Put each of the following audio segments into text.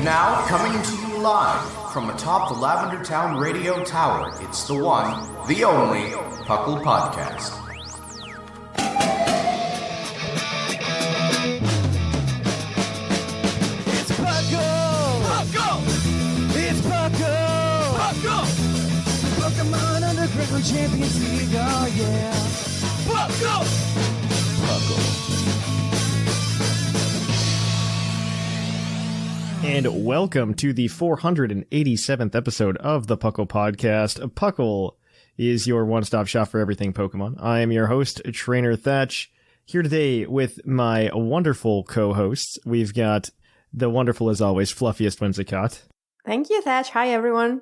Now, coming to you live from atop the Lavender Town Radio Tower, it's the one, the only, PUCL Podcast. It's PUCL! PUCL! It's PUCL! PUCL! Pokemon Underground Champions League, oh yeah! PUCL! PUCL. And welcome to the 487th episode of the PUCL Podcast. PUCL is your one-stop shop for everything Pokemon. I am your host, Trainer Thatch, here today with my wonderful co-hosts. We've got the wonderful, as always, fluffiest Whimsicott. Thank you, Thatch. Hi, everyone.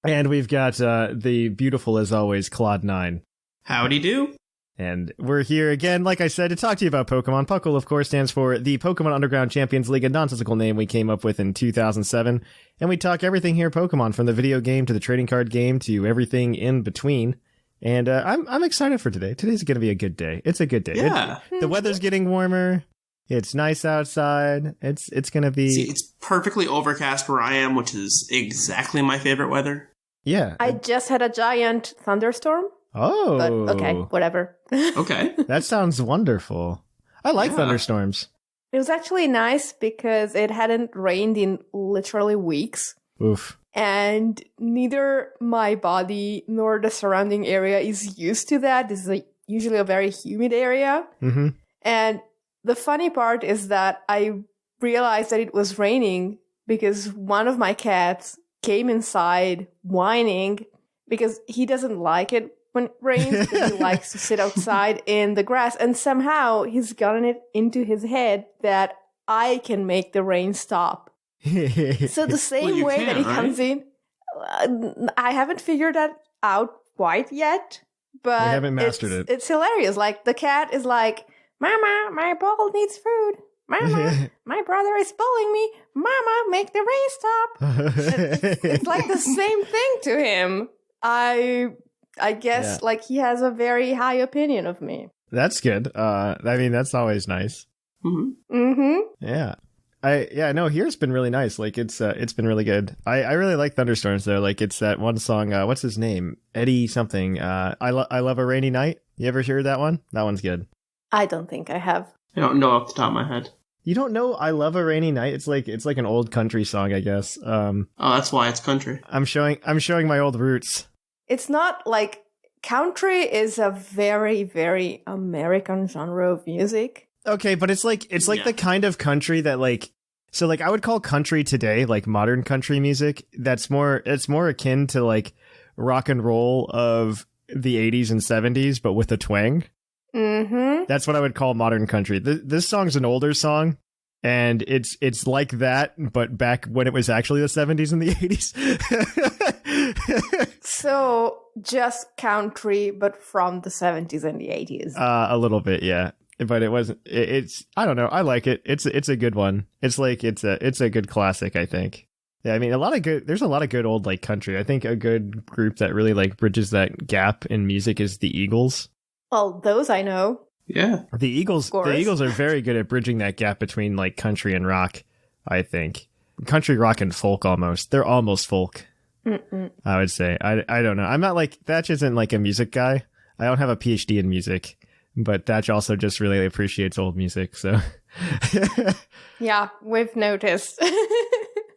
And we've got the beautiful, as always, Clod9. Howdy do. And we're here again, like I said, to talk to you about Pokemon. PUCL, of course, stands for the Pokemon Underground Champions League, a nonsensical name we came up with in 2007. And we talk everything here Pokemon, from the video game to the trading card game to everything in between. And I'm excited for today. Today's going to be a good day. It's a good day. Yeah. The weather's getting warmer. It's nice outside. It's going to be... See, it's perfectly overcast where I am, which is exactly my favorite weather. Yeah. I just had a giant thunderstorm. Oh. But okay, whatever. Okay. That sounds wonderful. I like thunderstorms. It was actually nice because it hadn't rained in literally weeks. Oof. And neither my body nor the surrounding area is used to that. This is usually a very humid area. Mm-hmm. And the funny part is that I realized that it was raining because one of my cats came inside whining because he doesn't like it when it rains. He likes to sit outside in the grass, and somehow he's gotten it into his head that I can make the rain stop. So the same way that he comes in, I haven't figured that out quite yet, but I haven't mastered it. It's hilarious. Like, the cat is like, "Mama, my ball needs food. Mama, my brother is bullying me. Mama, make the rain stop." It's like the same thing to him. I guess, like, he has a very high opinion of me. That's good. I mean, that's always nice. Mm-hmm. Mm-hmm. Yeah. No, here's been really nice. Like, it's been really good. I really like thunderstorms though. Like, it's that one song, what's his name? Eddie something. I love a rainy night. You ever hear that one? That one's good. I don't think I have. I don't know off the top of my head. You don't know I Love a Rainy Night? It's like an old country song, I guess. Oh, that's why it's country. I'm showing my old roots. It's not like country is a very, very American genre of music. Okay, but it's like the kind of country that, like, so like I would call country today like modern country music. It's more akin to like rock and roll of the 80s and 70s, but with a twang. Mm-hmm. That's what I would call modern country. This song's an older song, and it's like that, but back when it was actually the 70s and the 80s. So just country, but from the 70s and the 80s. A little bit, yeah. But it wasn't. It's I don't know. I like it. It's a good one. It's a good classic, I think. Yeah, I mean, there's a lot of good old like country. I think a good group that really like bridges that gap in music is the Eagles. Well, those I know. Yeah. The Eagles are very good at bridging that gap between like country and rock, I think. Country, rock, and folk almost. They're almost folk. Mm-mm. I would say. I don't know. I'm not like, Thatch isn't like a music guy. I don't have a PhD in music, but Thatch also just really appreciates old music, so. Yeah, we've noticed.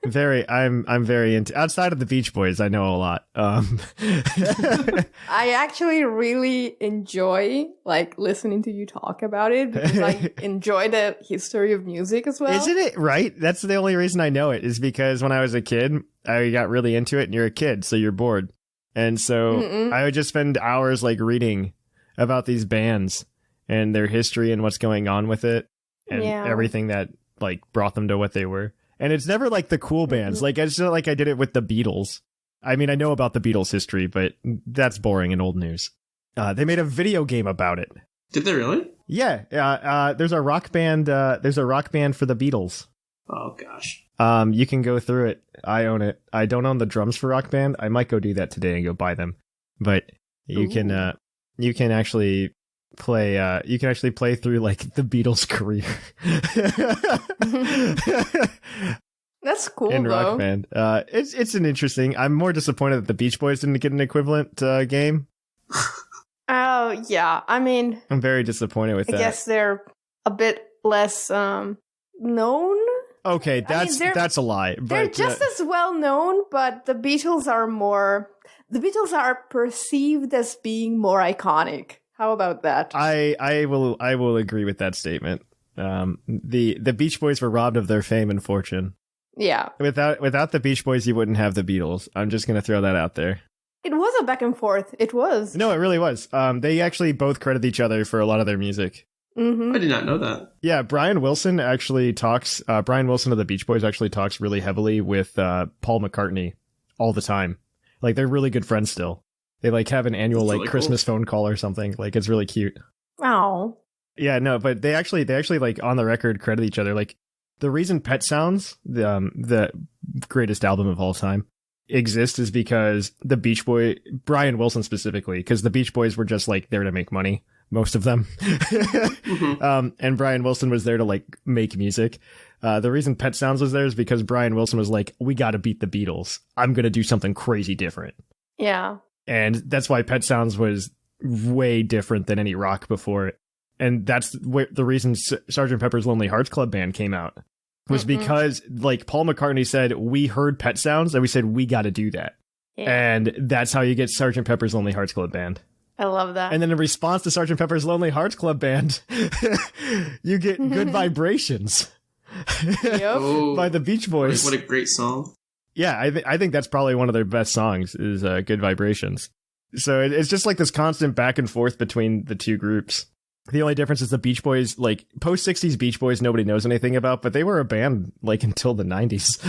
I'm very into, outside of the Beach Boys, I know a lot. I actually really enjoy like listening to you talk about it because I enjoy the history of music as well. Isn't it right? That's the only reason I know it, is because when I was a kid, I got really into it, and you're a kid, so you're bored. And so I would just spend hours like reading about these bands and their history and what's going on with it and everything that like brought them to what they were. And it's never like the cool bands. Like, it's not like I did it with the Beatles. I mean, I know about the Beatles history, but that's boring and old news. They made a video game about it. Did they really? Yeah. There's a rock band. There's a rock band for the Beatles. Oh gosh. You can go through it. I own it. I don't own the drums for Rock Band. I might go do that today and go buy them. But you can actually play. You can actually play through like the Beatles' career. That's cool, in though. Rock Band. It's an interesting. I'm more disappointed that the Beach Boys didn't get an equivalent game. Oh, yeah. I mean, I'm very disappointed with I that. guess they're a bit less known. Okay, that's a lie. But, They're just as well known, but the Beatles are perceived as being more iconic. How about that? I will agree with that statement. The Beach Boys were robbed of their fame and fortune. Yeah. Without the Beach Boys, you wouldn't have the Beatles. I'm just gonna throw that out there. It was a back and forth. It was. No, it really was. They actually both credit each other for a lot of their music. Mm-hmm. I did not know that. Yeah, Brian Wilson actually talks. Brian Wilson of the Beach Boys actually talks really heavily with Paul McCartney all the time. Like they're really good friends still. They like have an annual That's like really Christmas phone call or something. Like it's really cute. Oh. Yeah, no, but they actually like on the record credit each other. Like the reason Pet Sounds, the greatest album of all time, exists is because the Beach Boy, Brian Wilson specifically, because the Beach Boys were just like there to make money, most of them. And Brian Wilson was there to like make music. The reason Pet Sounds was there is because Brian Wilson was like, we got to beat the Beatles. I'm going to do something crazy different. Yeah. And that's why Pet Sounds was way different than any rock before it. And that's the reason Sgt. Pepper's Lonely Hearts Club Band came out. Was because like Paul McCartney said, we heard Pet Sounds and we said, we got to do that. Yeah. And that's how you get Sgt. Pepper's Lonely Hearts Club Band. I love that. And then in response to Sgt. Pepper's Lonely Hearts Club Band, you get Good Vibrations Yep. Oh, by the Beach Boys. what a great song. Yeah, I think that's probably one of their best songs is Good Vibrations. So it's just like this constant back and forth between the two groups. The only difference is the Beach Boys, like post-60s Beach Boys, nobody knows anything about, but they were a band like until the 90s.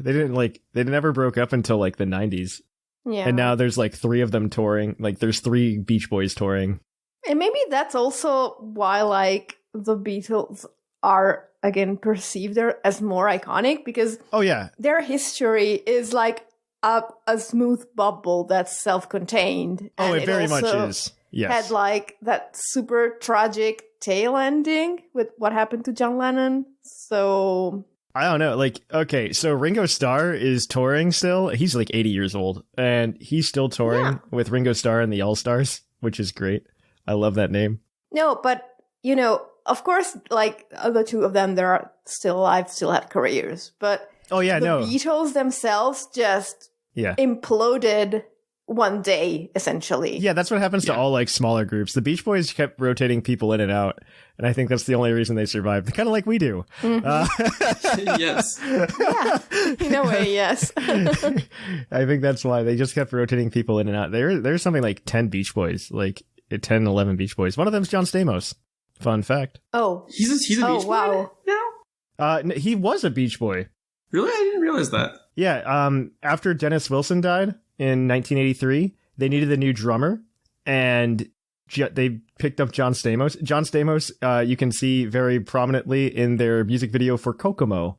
They never broke up until like the 90s. Yeah. And now there's like 3 of them touring. Like there's 3 Beach Boys touring. And maybe that's also why like the Beatles are again perceived as more iconic, because Oh yeah. their history is like a smooth bubble that's self-contained. Oh, and it very much also is. Yes. had like that super tragic tail ending with what happened to John Lennon. So I don't know. Like, okay, so Ringo Starr is touring still. He's like 80 years old, and he's still touring with Ringo Starr and the All-Stars, which is great. I love that name. no, but you know, of course, like the two of them, they're still alive, still have careers. But Oh yeah, the no. Beatles themselves just Yeah. imploded one day, essentially. Yeah, that's what happens to all like smaller groups. The Beach Boys kept rotating people in and out, and I think that's the only reason they survived. Kind of like we do. Yes. Yeah, in a way, yes. I think that's why they just kept rotating people in and out. There's something like 10 Beach Boys, like 10, 11 Beach Boys. One of them's John Stamos. Fun fact. Oh, He's a Beach Boy wow. now? He was a Beach Boy. Really? I didn't realize that. Yeah. After Dennis Wilson died in 1983, they needed a new drummer, and they picked up John Stamos. John Stamos, you can see very prominently in their music video for Kokomo.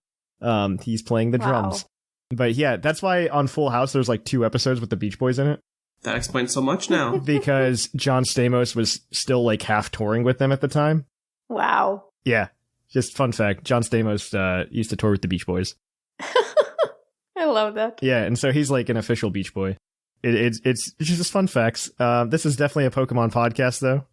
He's playing the drums. But yeah, that's why on Full House there's like 2 episodes with the Beach Boys in it. That explains so much now. Because John Stamos was still like half touring with them at the time. Wow. Yeah. Just fun fact. John Stamos used to tour with the Beach Boys. I love that. Yeah, and so he's like an official Beach Boy. It's just fun facts. This is definitely a Pokemon podcast, though.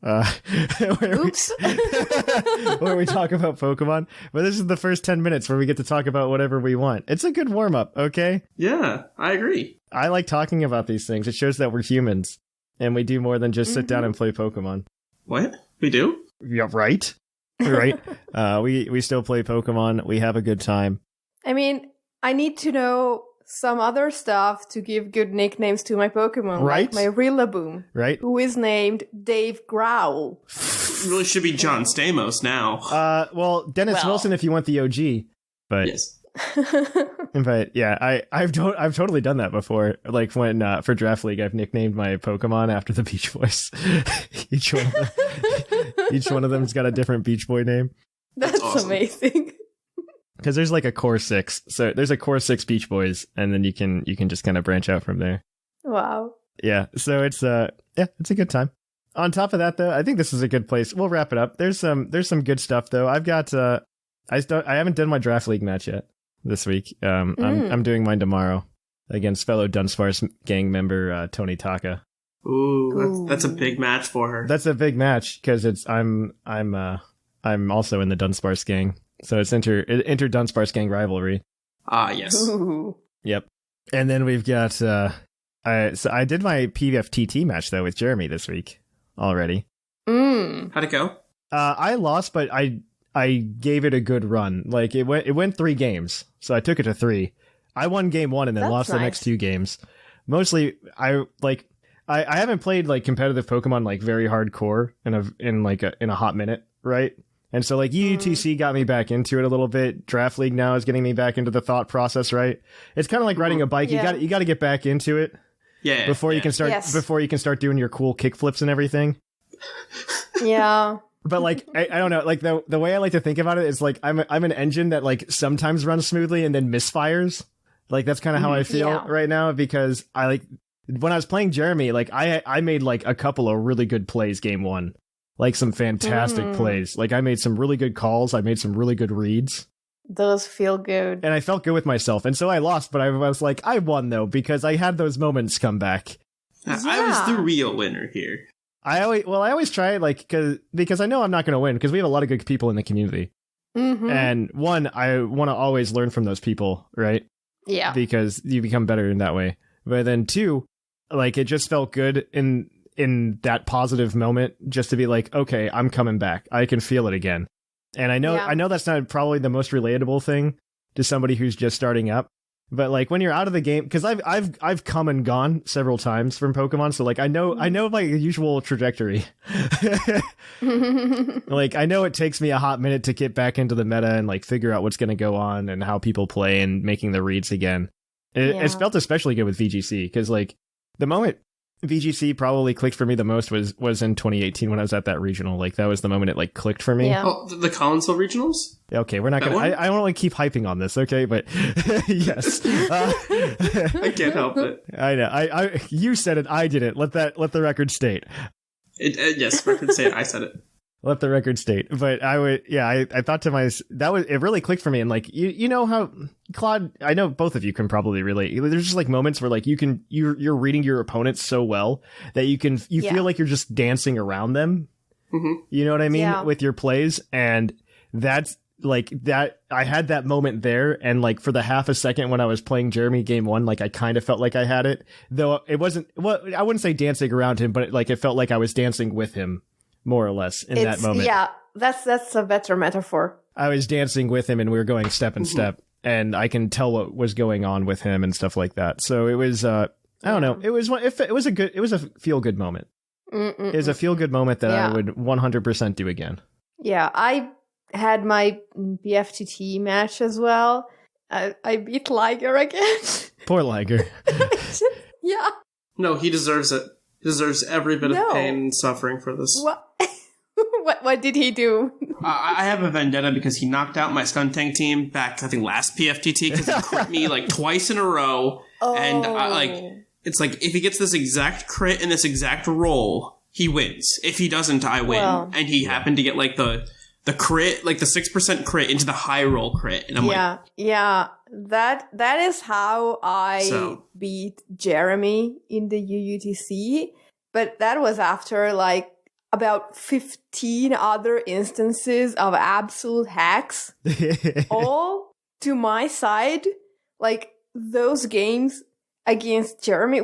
Where we talk about Pokemon. But this is the first 10 minutes where we get to talk about whatever we want. It's a good warm-up, okay? Yeah, I agree. I like talking about these things. It shows that we're humans, and we do more than just sit down and play Pokemon. What? We do? Yeah, right? Right? We still play Pokemon. We have a good time. I mean, I need to know some other stuff to give good nicknames to my Pokemon, Right? like my Rillaboom, Right? who is named Dave Growl. It really should be John Stamos now. Well, Dennis Wilson if you want the OG. But Yes. But yeah, I've totally done that before. Like when for Draft League, I've nicknamed my Pokemon after the Beach Boys. each one of them's got a different Beach Boy name. That's awesome. amazing. Because there's like a core 6, so there's a core 6 Beach Boys, and then you can just kind of branch out from there. Wow. Yeah, so it's it's a good time. On top of that, though, I think this is a good place. We'll wrap it up. There's some good stuff though. I've got I haven't done my Draft League match yet. this week. I'm doing mine tomorrow against fellow Dunsparce gang member Tony Taka. Ooh, that's a big match for her. That's a big match because I'm also in the Dunsparce gang, so it's inter Dunsparce gang rivalry. Ah, yes. Ooh. Yep. And then we've got I did my PFTT match though with Jeremy this week already. How'd it go? I lost, but I gave it a good run. Like it went 3 games, so I took it to 3. I won game 1 and then lost the next 2 games. Mostly, I haven't played like competitive Pokemon like very hardcore in a hot minute, right? And so like UUTC got me back into it a little bit. Draft League now is getting me back into the thought process, right? It's kind of like riding a bike. Yeah. You got to get back into it before you can start doing your cool kick flips and everything. Yeah. But like I don't know, like the way I like to think about it is like I'm an engine that like sometimes runs smoothly and then misfires. Like that's kind of how I feel right now, because I like when I was playing Jeremy, like I made like a couple of really good plays game 1. Like some fantastic plays. Like I made some really good calls, I made some really good reads. Those feel good. And I felt good with myself. And so I lost, but I was like, I won though, because I had those moments come back. I was the real winner here. I always try it like because I know I'm not going to win because we have a lot of good people in the community. And one, I want to always learn from those people, right? Yeah. Because you become better in that way. But then 2, like it just felt good in that positive moment just to be like, okay, I'm coming back. I can feel it again. And I know that's not probably the most relatable thing to somebody who's just starting up. But like when you're out of the game, because I've come and gone several times from Pokemon, so like I know my usual trajectory. Like I know it takes me a hot minute to get back into the meta and like figure out what's going to go on and how people play and making the reads again. It's felt especially good with VGC because like the moment VGC probably clicked for me the most was in 2018 when I was at that regional. Like that was the moment it like clicked for me. Yeah. Oh, the Collinsville regionals? Okay, we're not gonna. I don't want to keep hyping on this, okay? But yes, I can't help it. I know. You said it. I didn't. Let the record state. Yes, record state. I said it. Let the record state. But I thought to myself it really clicked for me. And like you know how Claude, I know both of you can probably relate. There's just like moments where like you're reading your opponents so well that you feel like you're just dancing around them. Mm-hmm. You know what I mean with your plays, and that's like that. I had that moment there, and like for the half a second when I was playing Jeremy game 1, like I kind of felt like I had it, though it wasn't. Well, I wouldn't say dancing around him, but it felt like I was dancing with him. More or less in that moment. Yeah, that's a better metaphor. I was dancing with him and we were going step and step, and I can tell what was going on with him and stuff like that. So it was I don't know. It was a feel good moment. It was a feel good moment that I would 100% do again. Yeah, I had my BFTT match as well. I beat Liger again. Poor Liger. Yeah. No, he deserves it. He deserves every bit of pain and suffering for this. What did he do? I have a vendetta because he knocked out my Skuntank team back, I think, last PFTT because he crit me like twice in a row. Oh. And it's like, if he gets this exact crit in this exact roll, he wins. If he doesn't, I win. Well, and he happened to get like the crit, like the 6% crit into the high roll crit. And I'm that is how I beat Jeremy in the UUTC. But that was after like about 15 other instances of absolute hacks. All to my side. Like those games against Jeremy,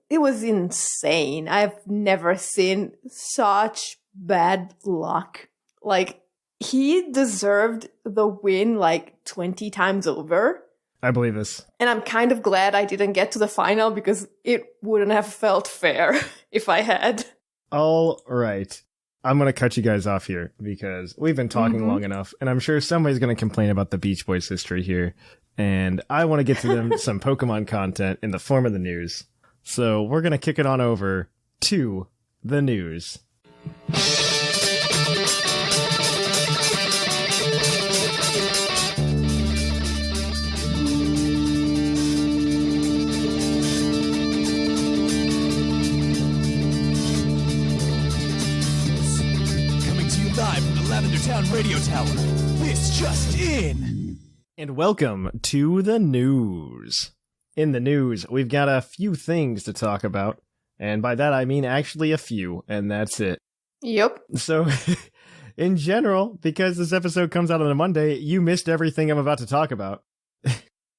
it was insane. I've never seen such bad luck. Like he deserved the win like 20 times over. I believe this. And I'm kind of glad I didn't get to the final because it wouldn't have felt fair if I had. All right. I'm going to cut you guys off here because we've been talking long enough, and I'm sure somebody's going to complain about the Beach Boys history here. And I want to get to them some Pokemon content in the form of the news. So we're going to kick it on over to the news. Live from the Lavender Town Radio Tower. This just in. And welcome to the news. In the news, we've got a few things to talk about. And by that, I mean actually a few, and that's it. Yep. So, in general, because this episode comes out on a Monday, you missed everything I'm about to talk about.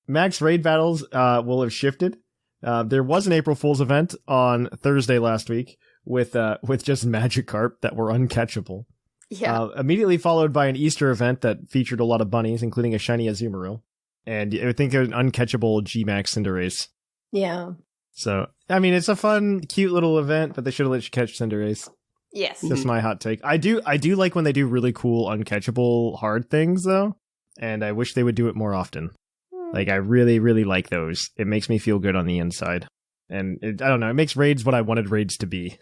Max raid battles will have shifted. There was an April Fool's event on Thursday last week with just Magikarp that were uncatchable. Yeah. Immediately followed by an Easter event that featured a lot of bunnies, including a shiny Azumarill. And I think an uncatchable G-Max Cinderace. Yeah. So, I mean, it's a fun, cute little event, but they should have let you catch Cinderace. Yes. That's my hot take. I do like when they do really cool, uncatchable, hard things, though. And I wish they would do it more often. Like, I really, really like those. It makes me feel good on the inside. And, I don't know, it makes raids what I wanted raids to be.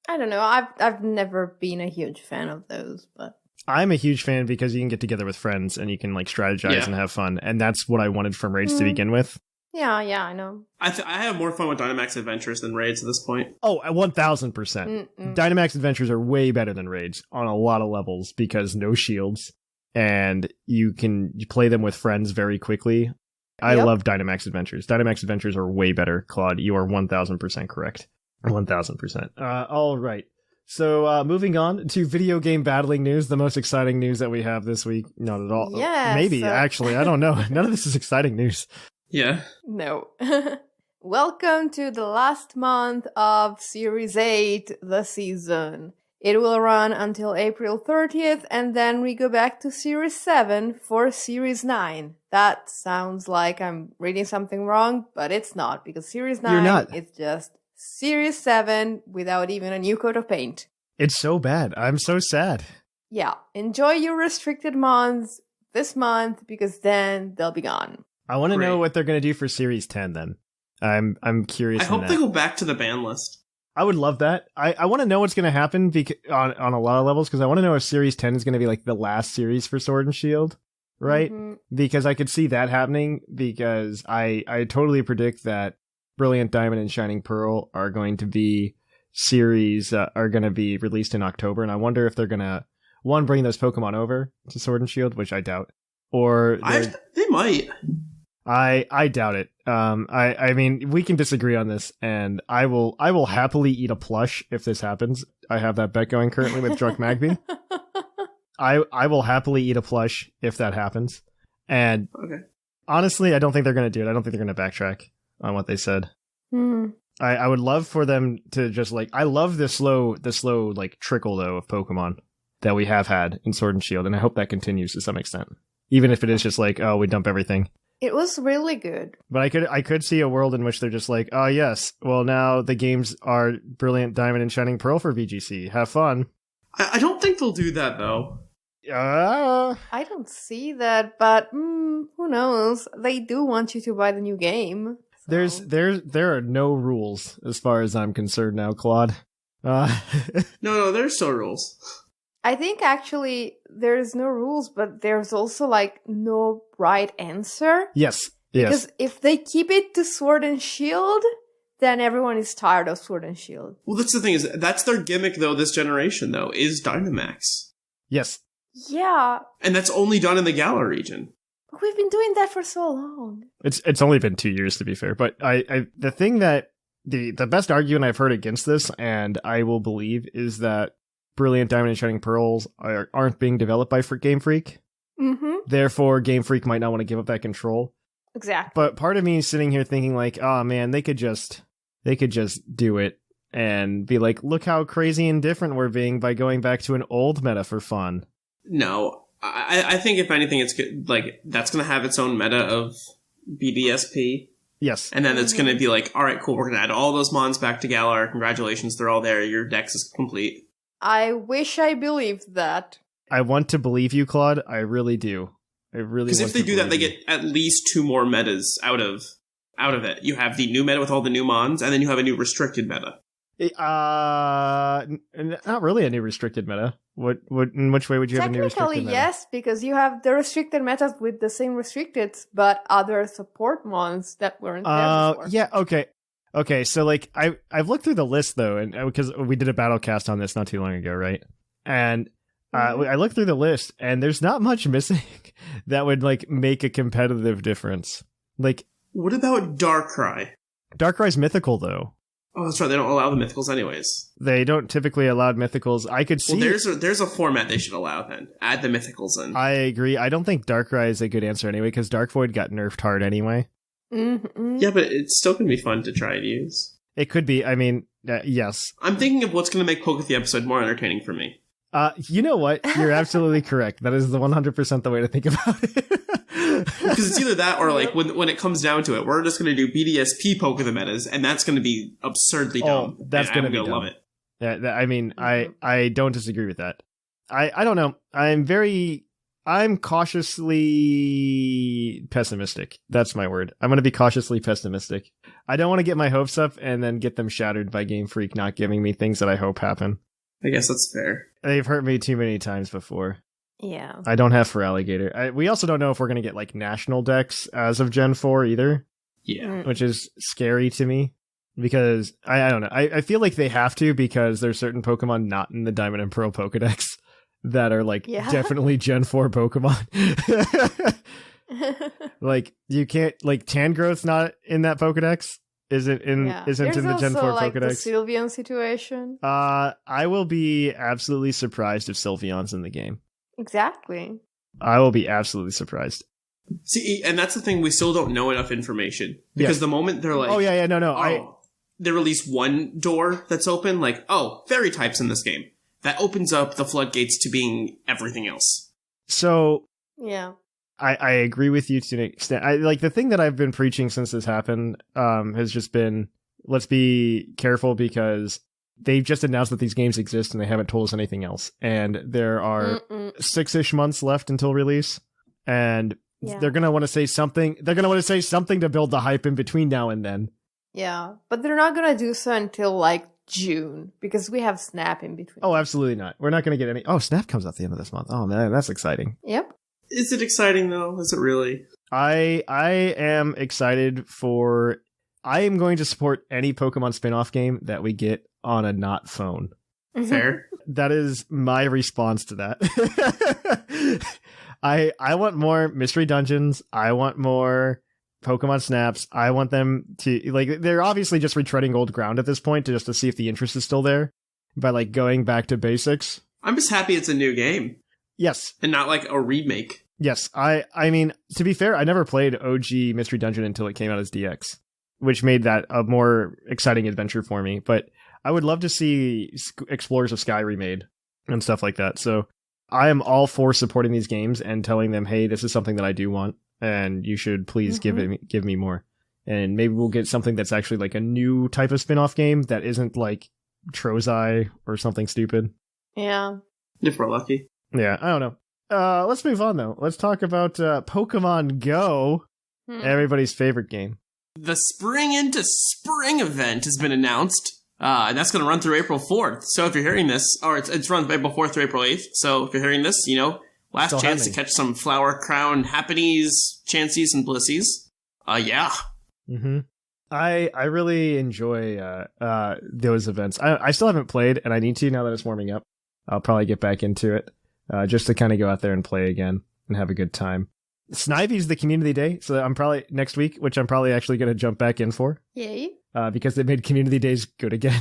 I don't know. I've never been a huge fan of those, but I'm a huge fan because you can get together with friends and you can like strategize and have fun, and that's what I wanted from raids to begin with. Yeah, I know. I have more fun with Dynamax Adventures than raids at this point. Oh, 1000%. Dynamax Adventures are way better than raids on a lot of levels because no shields, and you play them with friends very quickly. I love Dynamax Adventures. Dynamax Adventures are way better, Claude. You are 1000% correct. 1000%. All right. So moving on to video game battling news, the most exciting news that we have this week. Not at all. Yes. Maybe, actually. I don't know. None of this is exciting news. Yeah. No. Welcome to the last month of Series 8, the season. It will run until April 30th, and then we go back to Series 7 for Series 9. That sounds like I'm reading something wrong, but it's not, because Series 9 You're not. is just Series 7 without even a new coat of paint. It's so bad. I'm so sad. Yeah, enjoy your restricted months this month, because then they'll be gone. I want to know what they're going to do for Series 10 then. I'm curious. I hope they go back to the ban list. I would love that. I want to know what's going to happen on a lot of levels, because I want to know if Series 10 is going to be like the last series for Sword and Shield, right? Mm-hmm. Because I could see that happening, because I totally predict that Brilliant Diamond and Shining Pearl are going to be are going to be released in October, and I wonder if they're going to, one, bring those Pokemon over to Sword and Shield, which I doubt, or they might. I doubt it. I mean, we can disagree on this, and I will happily eat a plush if this happens. I have that bet going currently with Drunk Magby. I will happily eat a plush if that happens. And honestly, I don't think they're going to do it. I don't think they're going to backtrack on what they said. I would love for them to just like, I love the slow like trickle though of Pokemon that we have had in Sword and Shield, and I hope that continues to some extent, even if it is just like, oh, we dump everything. It was really good. But I could see a world in which they're just like, oh yes, well now the games are Brilliant Diamond and Shining Pearl for VGC. Have fun. I don't think they'll do that though. I don't see that, but who knows? They do want you to buy the new game. So. There are no rules as far as I'm concerned now, Claude. No, there's still rules. I think actually there's no rules, but there's also like no right answer. Yes. Because if they keep it to Sword and Shield, then everyone is tired of Sword and Shield. Well, that's the thing, is that's their gimmick though this generation though, is Dynamax. Yes. Yeah. And that's only done in the Galar region. But we've been doing that for so long. It's only been 2 years to be fair, but the thing that the best argument I've heard against this, and I will believe, is that Brilliant Diamond and Shining Pearls aren't being developed by Game Freak. Mm-hmm. Therefore, Game Freak might not want to give up that control. Exactly. But part of me is sitting here thinking like, oh man, they could just do it and be like, look how crazy and different we're being by going back to an old meta for fun. No, I think if anything, it's good, like that's going to have its own meta of BDSP. Yes. And then it's going to be like, all right, cool, we're going to add all those mons back to Galar. Congratulations, they're all there. Your dex is complete. I wish I believed that. I want to believe you, Claude. I really do. I really. Because if they do that, they get at least 2 more metas out of it. You have the new meta with all the new mons, and then you have a new restricted meta. Not really a new restricted meta. In which way would you have a new restricted meta? Technically, yes, because you have the restricted metas with the same restricteds, but other support mons that weren't there before. Yeah, okay. Okay, so like I've looked through the list though, and because we did a battle cast on this not too long ago, right? And I looked through the list, and there's not much missing. that would like make a competitive difference. Like, what about Darkrai? Darkrai's mythical though. Oh, that's right. They don't allow the mythicals anyways. They don't typically allow mythicals. I could see. Well, there's a format they should allow then. Add the mythicals in. I agree. I don't think Darkrai is a good answer anyway, because Dark Void got nerfed hard anyway. Mm-hmm. Yeah, but it's still going to be fun to try and use. It could be. I mean, yes. I'm thinking of what's going to make Poke the episode more entertaining for me. You know what? You're absolutely correct. That is the 100% the way to think about it. Because it's either that or like when it comes down to it, we're just going to do BDSP Poke the metas, and that's going to be absurdly dumb. That's going to be dumb. Love it. Yeah, I mean, I don't disagree with that. I don't know. I'm cautiously pessimistic. That's my word. I'm going to be cautiously pessimistic. I don't want to get my hopes up and then get them shattered by Game Freak not giving me things that I hope happen. I guess that's fair. They've hurt me too many times before. Yeah. I don't have for Alligator. We also don't know if we're going to get like national decks as of Gen 4 either. Yeah. Which is scary to me because I don't know. I feel like they have to because there's certain Pokemon not in the Diamond and Pearl Pokedex that are like definitely Gen 4 Pokemon. Like you can't like Tangrowth's not in that Pokedex. Isn't in the Gen 4 like Pokedex. The Sylveon situation. I will be absolutely surprised if Sylveon's in the game. Exactly. I will be absolutely surprised. See, and that's the thing, we still don't know enough information. Because the moment they're like... they release one door that's open, like, fairy types in this game. That opens up the floodgates to being everything else. So... Yeah. I agree with you to an extent. Like the thing that I've been preaching since this happened has just been, let's be careful because they've just announced that these games exist and they haven't told us anything else. And there are 6-ish months left until release. And they're going to want to say something. They're going to want to say something to build the hype in between now and then. Yeah, but they're not going to do so until like June because we have Snap in between. Oh, absolutely not. We're not going to get any. Oh, Snap comes out the end of this month. Oh, man, that's exciting. Yep. Is it exciting though? Is it really? I am excited for... I am going to support any Pokemon spin-off game that we get on a not phone. Fair. That is my response to that. I want more mystery dungeons. I want more Pokemon Snaps. I want them to... like, they're obviously just retreading old ground at this point just to see if the interest is still there by like going back to basics. I'm just happy it's a new game. Yes. And not like a remake. Yes. I mean, to be fair, I never played OG Mystery Dungeon until it came out as DX, which made that a more exciting adventure for me. But I would love to see Explorers of Sky remade and stuff like that. So I am all for supporting these games and telling them, hey, this is something that I do want, and you should please give me more. And maybe we'll get something that's actually like a new type of spin-off game that isn't like Trozei or something stupid. Yeah. If we're lucky. Yeah, I don't know. Let's move on, though. Let's talk about Pokemon Go, everybody's favorite game. The Spring into Spring event has been announced, and that's going to run through April 4th. So if you're hearing this, or it's run April 4th through April 8th, so if you're hearing this, last Still chance happening. to catch some Flower Crown happities, chansies, and blissies. Yeah. Mm-hmm. I really enjoy those events. I still haven't played, and I need to now that it's warming up. I'll probably get back into it. Just to kind of go out there and play again and have a good time. Snivy's the community day, so I'm probably next week, which I'm probably actually going to jump back in for. Yay. Because they made community days good again.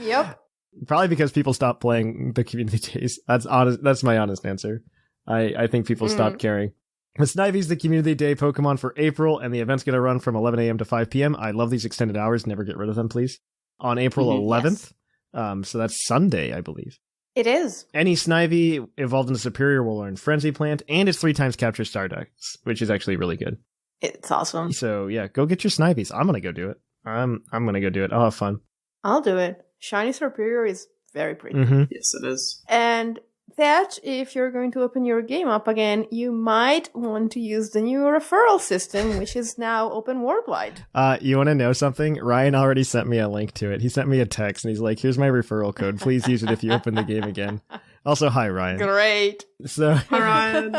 Yep. Probably because people stopped playing the community days. That's honest. That's my honest answer. I think people stopped caring. But Snivy's the community day Pokemon for April, and the event's going to run from 11 a.m. to 5 p.m. I love these extended hours. Never get rid of them, please. On April 11th. Yes. So that's Sunday, I believe. It is. Any Snivy evolved into Superior will learn Frenzy Plant, and it's 3 times Capture Stardust, which is actually really good. It's awesome. So yeah, go get your Snivies. I'm gonna go do it. I'm gonna go do it. I'll have fun. I'll do it. Shiny Superior is very pretty. Mm-hmm. Yes, it is. And Thatch, if you're going to open your game up again, you might want to use the new referral system, which is now open worldwide. You want to know something? Ryan already sent me a link to it. He sent me a text, and he's like, here's my referral code. Please use it if you open the game again. Also, hi, Ryan. Great. So, Hi, Ryan.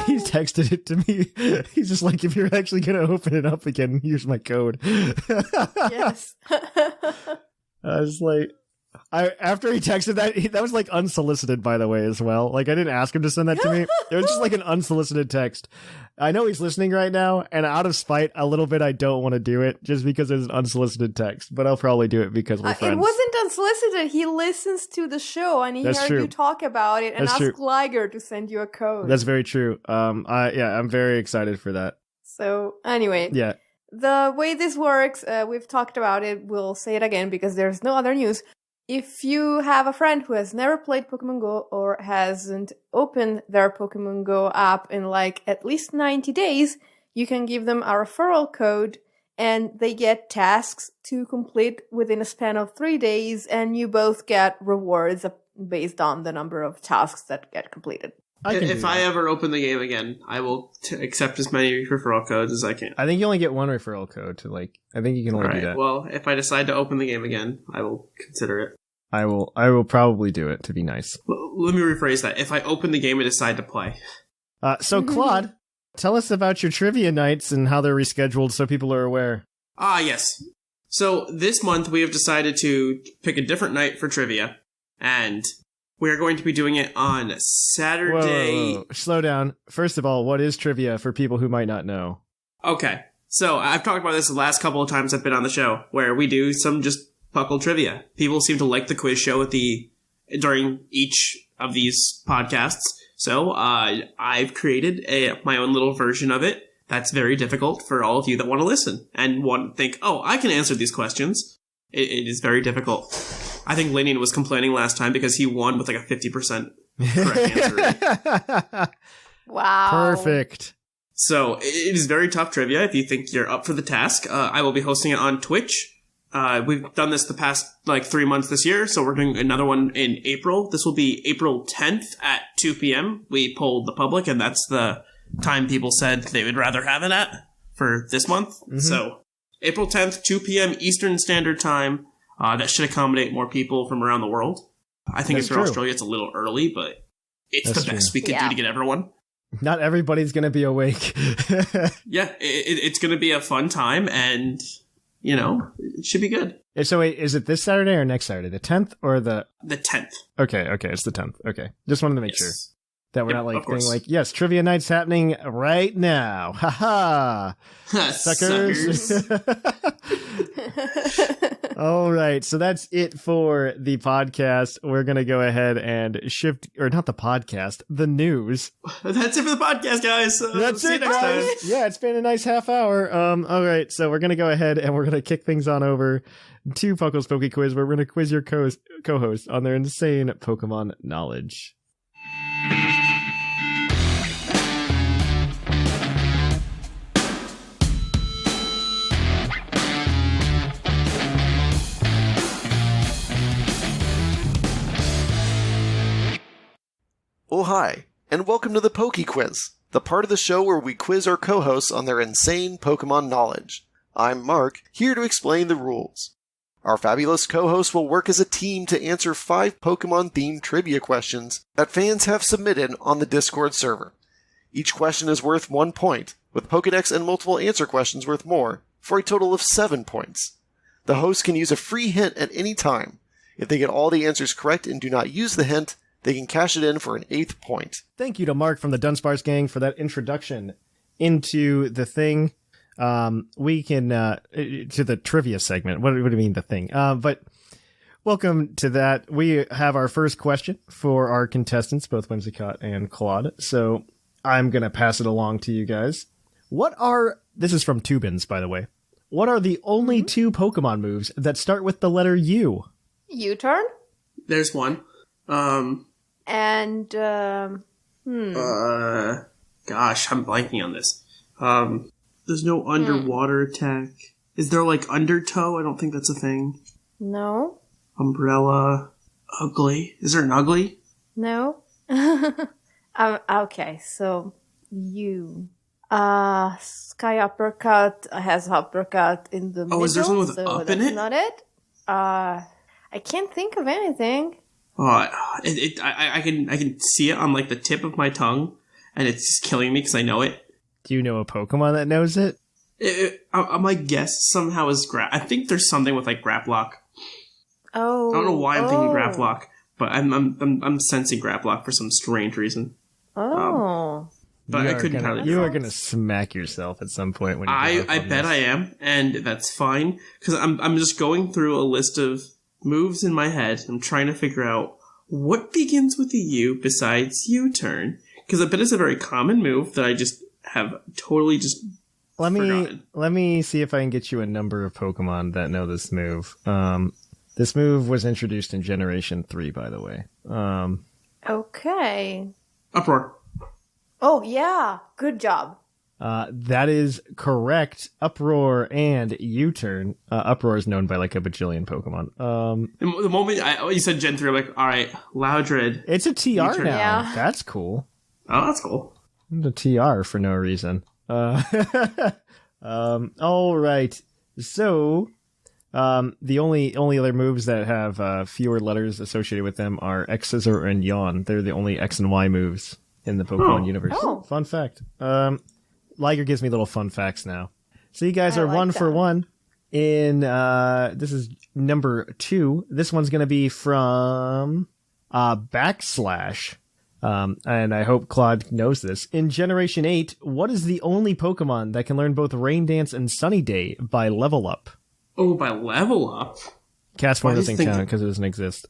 He texted it to me. He's just like, if you're actually going to open it up again, here's my code. Yes. I was like, After he texted that was like unsolicited, by the way, as well. Like I didn't ask him to send that to me. It was just like an unsolicited text. I know he's listening right now, and out of spite, a little bit, I don't want to do it just because it's an unsolicited text. But I'll probably do it because we're friends. It wasn't unsolicited. He listens to the show, and he That's heard true. you talk about it, and asked Liger to send you a code. That's very true. I'm very excited for that. So anyway, yeah. The way this works, we've talked about it. We'll say it again because there's no other news. If you have a friend who has never played Pokemon Go or hasn't opened their Pokemon Go app in like at least 90 days, you can give them a referral code and they get tasks to complete within a span of 3 days, and you both get rewards based on the number of tasks that get completed. If I ever open the game again, I will accept as many referral codes as I can. I think you only get one referral code to I think you can only do that. Well, if I decide to open the game again, I will consider it. I will probably do it to be nice. Well, let me rephrase that. If I open the game and decide to play. So Claude, tell us about your trivia nights and how they're rescheduled so people are aware. Yes. So this month we have decided to pick a different night for trivia, and we are going to be doing it on Saturday. Whoa. Slow down. First of all, what is trivia for people who might not know? Okay. So I've talked about this the last couple of times I've been on the show, where we do some just Puckle trivia. People seem to like the quiz show during each of these podcasts. So I've created my own little version of it that's very difficult for all of you that want to listen and want to think, oh, I can answer these questions. It is very difficult. I think Linian was complaining last time because he won with like a 50% correct answer rate. Wow. Perfect. So it is very tough trivia if you think you're up for the task. I will be hosting it on Twitch. We've done this the past 3 months this year, so we're doing another one in April. This will be April 10th at 2 p.m. We polled the public, and that's the time people said they would rather have it at for this month. Mm-hmm. So April 10th, 2 p.m. Eastern Standard Time. That should accommodate more people from around the world. I think if you're Australia, it's a little early, but it's the best we can do to get everyone. Not everybody's going to be awake. Yeah, it's going to be a fun time, and, it should be good. So wait, is it this Saturday or next Saturday? The 10th or the 10th. Okay, it's the 10th. Okay. Just wanted to make sure that we're not being yes, trivia night's happening right now. Haha. Suckers. All right, so that's it for the podcast. We're going to go ahead and shift, or not the podcast, the news. That's it for the podcast, guys. That's it, next time. Yeah, it's been a nice half hour. All right, so we're going to go ahead and we're going to kick things on over to Puckle's Poke Quiz, where we're going to quiz your co-host on their insane Pokemon knowledge. Oh, hi, and welcome to the Poke Quiz, the part of the show where we quiz our co-hosts on their insane Pokemon knowledge. I'm Mark, here to explain the rules. Our fabulous co-hosts will work as a team to answer 5 Pokemon-themed trivia questions that fans have submitted on the Discord server. Each question is worth 1 point, with Pokedex and multiple answer questions worth more, for a total of 7 points. The host can use a free hint at any time. If they get all the answers correct and do not use the hint, they can cash it in for an 8th point. Thank you to Mark from the Dunsparce Gang for that introduction into the thing. We can, to the trivia segment. What do you mean, the thing? But welcome to that. We have our first question for our contestants, both Whimsicott and Clod. So I'm going to pass it along to you guys. This is from Tubins, by the way. What are the only 2 Pokemon moves that start with the letter U? U-turn? There's one. And, gosh, I'm blanking on this. There's no underwater attack. Is there undertow? I don't think that's a thing. No. Umbrella. Ugly. Is there an ugly? No. Okay, so you. Sky Uppercut has Uppercut in the middle. Oh, is there something with up in it? That's not it. I can't think of anything. I can see it on the tip of my tongue, and it's just killing me because I know it. Do you know a Pokemon that knows it? My guess somehow is I think there's something with Graplock. Oh. I don't know why I'm thinking Graplock, but I'm sensing Graplock for some strange reason. Oh. But I couldn't entirely. You are gonna smack yourself at some point when you I bet I am, and that's fine because I'm just going through a list of moves in my head. I'm trying to figure out what begins with a U besides U-turn, because I bet it's a very common move that I just have totally just forgotten. Let me see if I can get you a number of Pokemon that know this move. This move was introduced in Generation 3, by the way. Okay. Uproar. Oh, yeah. Good job. That is correct. Uproar and U-turn. Uproar is known by like a bajillion Pokemon. The moment you said Gen 3, I'm like, all right, Loudred. It's a TR U-turn. now. Yeah. That's cool. Oh, that's cool. The TR for no reason. All right. So, the only other moves that have fewer letters associated with them are X, Scissor, and Yawn. They're the only X and Y moves in the Pokemon universe. Oh. Fun fact. Liger gives me little fun facts now. So you guys I are like 1 for that. 1. In this is number 2. This one's gonna be from Backslash. And I hope Claude knows this. In Generation 8, what is the only Pokemon that can learn both Rain Dance and Sunny Day by level up? Oh, by level up. Cast form Why do you doesn't think- count because it doesn't exist.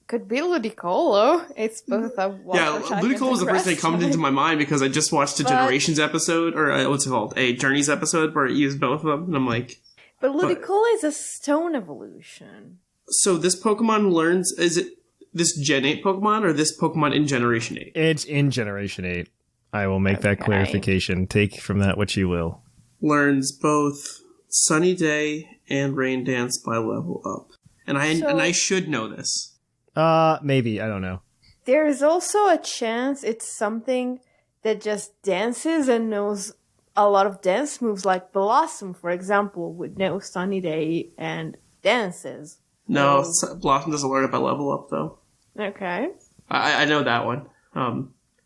Could be Ludicolo. It's both a water Yeah, type Ludicolo and was the first thing grass that comes type. into my mind because I just watched a But- Generations episode, or what's it called? A Journeys episode where it used both of them, and I'm like, But Ludicolo is a stone evolution. so this Pokemon learns, is it this Gen 8 Pokemon or this Pokemon in Generation 8? It's in Generation 8. I will make that Okay. clarification. Take from that what you will. Learns both Sunny Day and Rain Dance by level up. And I should know this. Maybe. I don't know. There is also a chance it's something that just dances and knows a lot of dance moves, like Blossom, for example, would know Sunny Day and dances. No, Blossom doesn't learn it by level up, though. Okay. I know that one.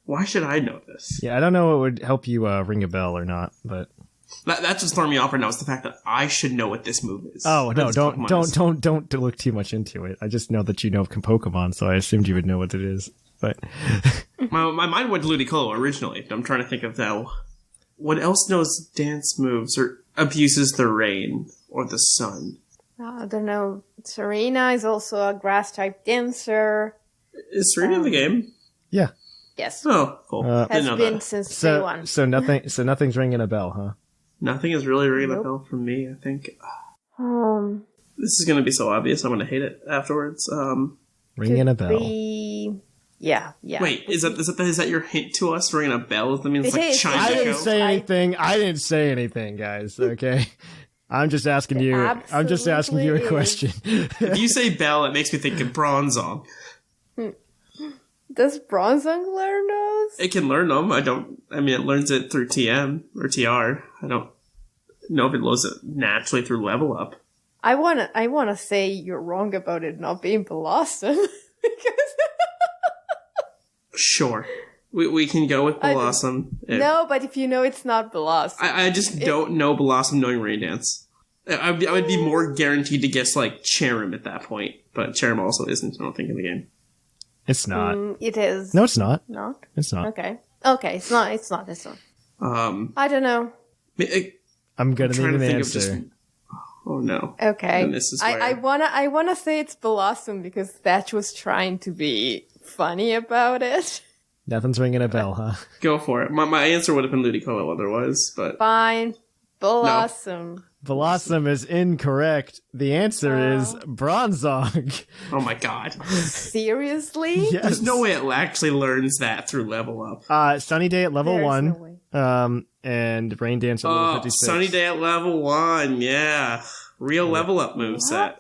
Why should I know this? Yeah, I don't know what would help you ring a bell or not, but That just throwing me off right now is the fact that I should know what this move is. oh What no, this Pokemon is. don't look too much into it. I just know that you know Pokemon, so I assumed you would know what it is. But My mind went to Ludicolo originally. I'm trying to think of that. What else knows dance moves or abuses the rain or the sun? I don't know. Serena is also a grass type dancer. Is Serena in the game? yeah, Yes. Oh, cool. Has Didn't know been that. since day so one. nothing's ringing a bell, huh? Nothing is really ringing a Nope. bell for me, I think. Um, This is going to be so obvious. I'm going to hate it afterwards. Ringing a could bell. be... Yeah. Wait, is that your hint to us? Ringing a bell? That means It like is. chime I didn't echo? say anything. I didn't say anything, guys. Okay, I'm just asking you. I'm just asking you a absolutely question. If you say bell, it makes me think of Bronzong. Does Bronzong learn those? It can learn them. It learns it through TM or TR. I don't know if it learns it naturally through level up. I wanna say you're wrong about it not being Blossom. Because Sure. We can go with Blossom. no, but if you know it's not Blossom. I just don't know Blossom knowing Rain Dance. I would be more guaranteed to guess like Cherim at that point, but Cherim also isn't, I don't think, in the game. It's not. It is. No, it's not. Not? It's not. Okay. It's not this one. I don't know. I'm gonna trying need to an think of just. answer. Oh no. Okay. And this is I where- wanna say it's Blossom because Thatch was trying to be funny about it. Nothing's ringing a bell, huh? Go for it. My answer would have been Ludicolo otherwise, but Fine. Blossom. Blossom is incorrect. The answer is Bronzong. oh my god. Seriously? Yes. There's no way it actually learns that through level up. Sunny Day at level There's 1. no way. And Rain Dance at level Oh, 56. Sunny Day at level 1, yeah. Real level up moveset.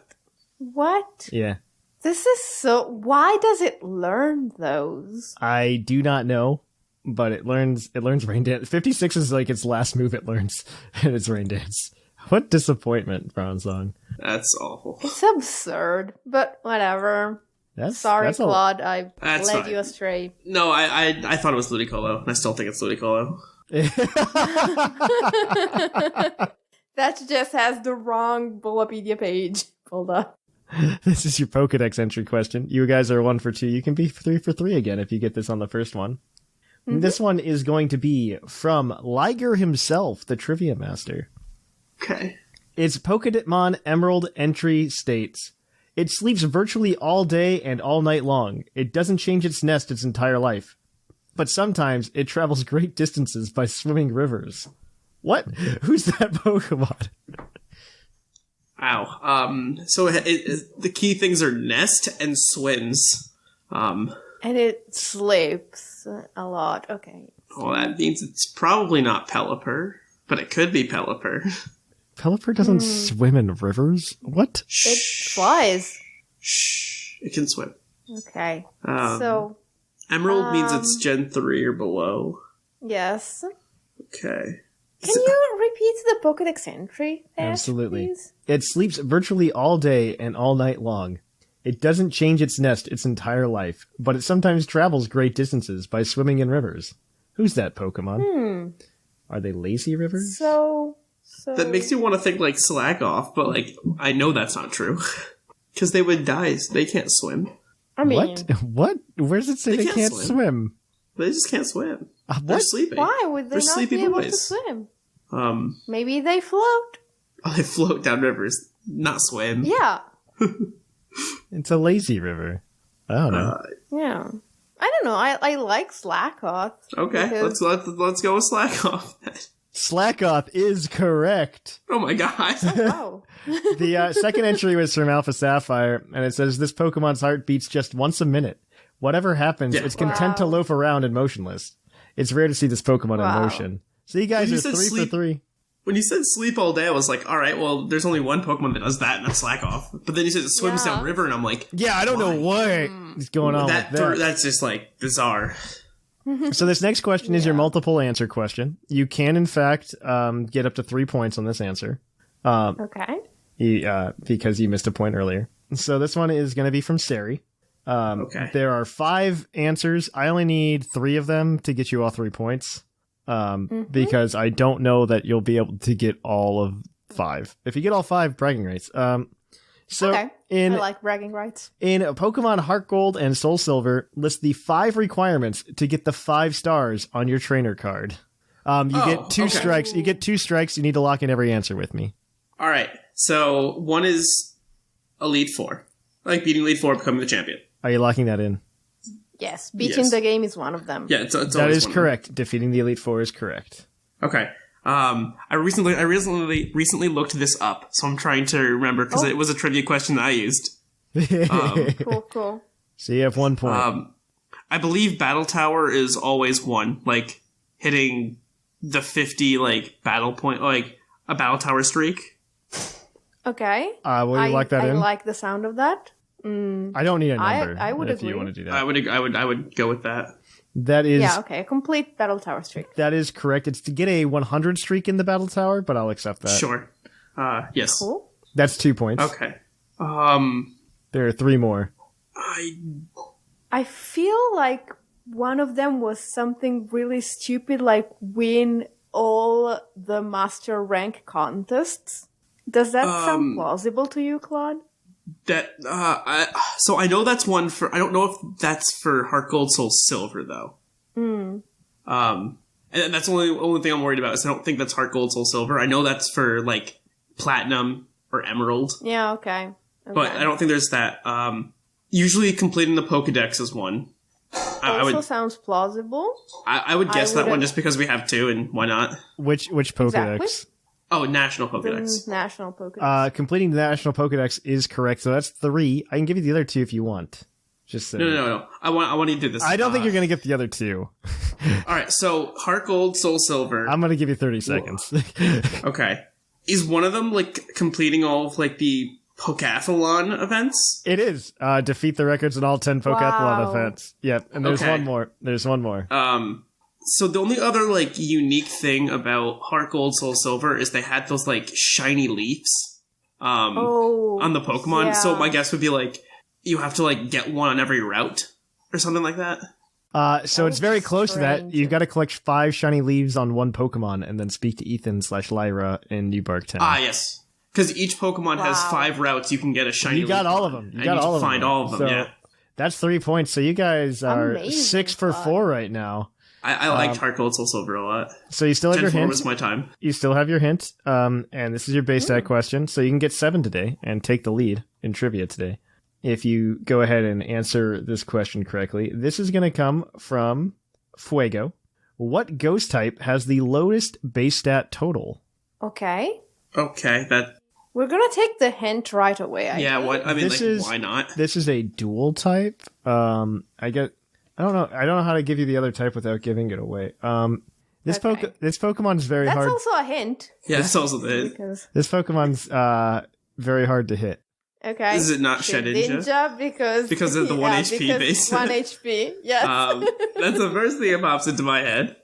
What? Yeah. This is so... Why does it learn those? I do not know, but it learns Rain Dance. 56 is like its last move it learns, and it's Rain Dance. What disappointment, Bronzong. That's awful. It's absurd, but whatever. Sorry, that's Claude, I That's led fine. you astray. No, I thought it was Ludicolo, and I still think it's Ludicolo. That just has the wrong Bulbapedia page pulled up. This is your Pokedex entry question. You guys are 1 for 2. You can be 3 for 3 again if you get this on the first one. Mm-hmm. This one is going to be from Liger himself, the trivia master. Okay. Its Pokemon Emerald entry states, it sleeps virtually all day and all night long. It doesn't change its nest its entire life. But sometimes it travels great distances by swimming rivers. What? Who's that Pokemon? Wow. So the key things are nest and swims. And it sleeps a lot. Okay. Well, that means it's probably not Pelipper, but it could be Pelipper. Pelipper doesn't swim in rivers? What? It flies. Shh. It can swim. Okay. So Emerald means it's Gen 3 or below. Yes. Okay. Can you repeat the Pokedex entry? Absolutely. Please? It sleeps virtually all day and all night long. It doesn't change its nest its entire life, but it sometimes travels great distances by swimming in rivers. Who's that Pokemon? Are they lazy rivers? So that makes you want to think like Slack Off, but like I know that's not true because they would die. They can't swim. I mean, what? Where does it say they can't swim? They just can't swim. What? They're sleeping. Why would they They're not sleepy be able boys. to swim? Maybe they float. Oh, they float down rivers, not swim. Yeah. It's a lazy river. I don't know. Yeah. I don't know. I like Slackoth. Okay, because... let's go with Slackoff. Slackoth is correct. Oh my god. Oh, wow. The second entry was from Alpha Sapphire, and it says this Pokemon's heart beats just once a minute. Whatever happens, it's content to loaf around and motionless. It's rare to see this Pokemon in motion. So you guys are 3 for 3. When you said sleep all day, I was like, all right, well, there's only one Pokemon that does that, and that's Slack Off. But then you said it swims down river, and I'm like, yeah, I don't know what is going on with that. That's just, like, bizarre. So this next question is your multiple answer question. You can, in fact, get up to 3 points on this answer. Okay. Because you missed a point earlier. So this one is going to be from Sari. Okay. There are 5 answers. I only need 3 of them to get you all 3 points. Because I don't know that you'll be able to get all of 5. If you get all 5, bragging rights. I like bragging rights. In Pokemon Heart Gold and Soul Silver, list the 5 requirements to get the 5 stars on your trainer card. Get 2 strikes. You get 2 strikes. You need to lock in every answer with me. All right. So one is Elite Four, like beating Elite Four, becoming the champion. Are you locking that in? Yes, beating the game is one of them. Yeah, it's that is correct. Defeating the Elite Four is correct. Okay. I recently looked this up, so I'm trying to remember because it was a trivia question that I used. Cool. So you have 1 point. I believe Battle Tower is always 1, like hitting the 50 like battle point, like a Battle Tower streak. Okay. Will you lock that in? I like the sound of that. I don't need a number. I would if agree. you want to do that. I would go with that. That is a complete Battle Tower streak. That is correct. It's to get a 100 streak in the Battle Tower, but I'll accept that. Sure. Yes. Cool. That's 2 points. Okay. There are 3 more. I feel like one of them was something really stupid, like win all the master rank contests. Does that sound plausible to you, Claude? So I know that's one for. I don't know if that's for Heart Gold, Soul Silver though. And that's the only thing I'm worried about is I don't think that's Heart Gold, Soul Silver. I know that's for like Platinum or Emerald. Yeah, okay. But I don't think there's that. Usually completing the Pokedex is one. Also sounds plausible. I would guess that one just because we have 2, and why not? Which Pokedex? Exactly. Oh, National Pokedex. The National Pokedex. Completing the National Pokedex is correct, so that's 3. I can give you the other 2 if you want. Just so No. I want you to do this. I don't think you're going to get the other 2. All right, so Heart Gold, Soul Silver. I'm going to give you 30 seconds. Okay. Is one of them like completing all of like the Pokathlon events? It is. Defeat the records in all 10 Pokathlon events. Yep, and there's one more. There's one more. So the only other like unique thing about Heart Gold, Soul Silver is they had those like shiny leaves on the Pokemon. Yeah. So my guess would be like you have to like get one on every route or something like that. So it's very close to that. You've got to collect 5 shiny leaves on one Pokemon and then speak to Ethan/Lyra in New Bark Town. Yes. Because each Pokemon has 5 routes you can get a shiny You got Leaf all on, of them. You got to find all of them, So yeah. that's 3 points. So you guys are Amazing, 6 for Clod. 4 right now. I liked Heart Gold, Soul Silver a lot. So you still have Gen your 4 hint. was my time. You still have your hint. And this is your base stat question. So you can get 7 today and take the lead in trivia today. If you go ahead and answer this question correctly, this is going to come from Fuego. What ghost type has the lowest base stat total? Okay. Okay, that... We're gonna take the hint right away. I Yeah, think. what? I mean, This like, is- why not? This is a dual type. I don't know how to give you the other type without giving it away. This Okay. this Pokemon is very That's hard. also a hint. Yeah, it's also the... Because This Pokemon's very hard to hit. okay. Is it not Shedinja? Because of the 1 HP because base. 1 HP. Yes. That's the first thing that pops into my head.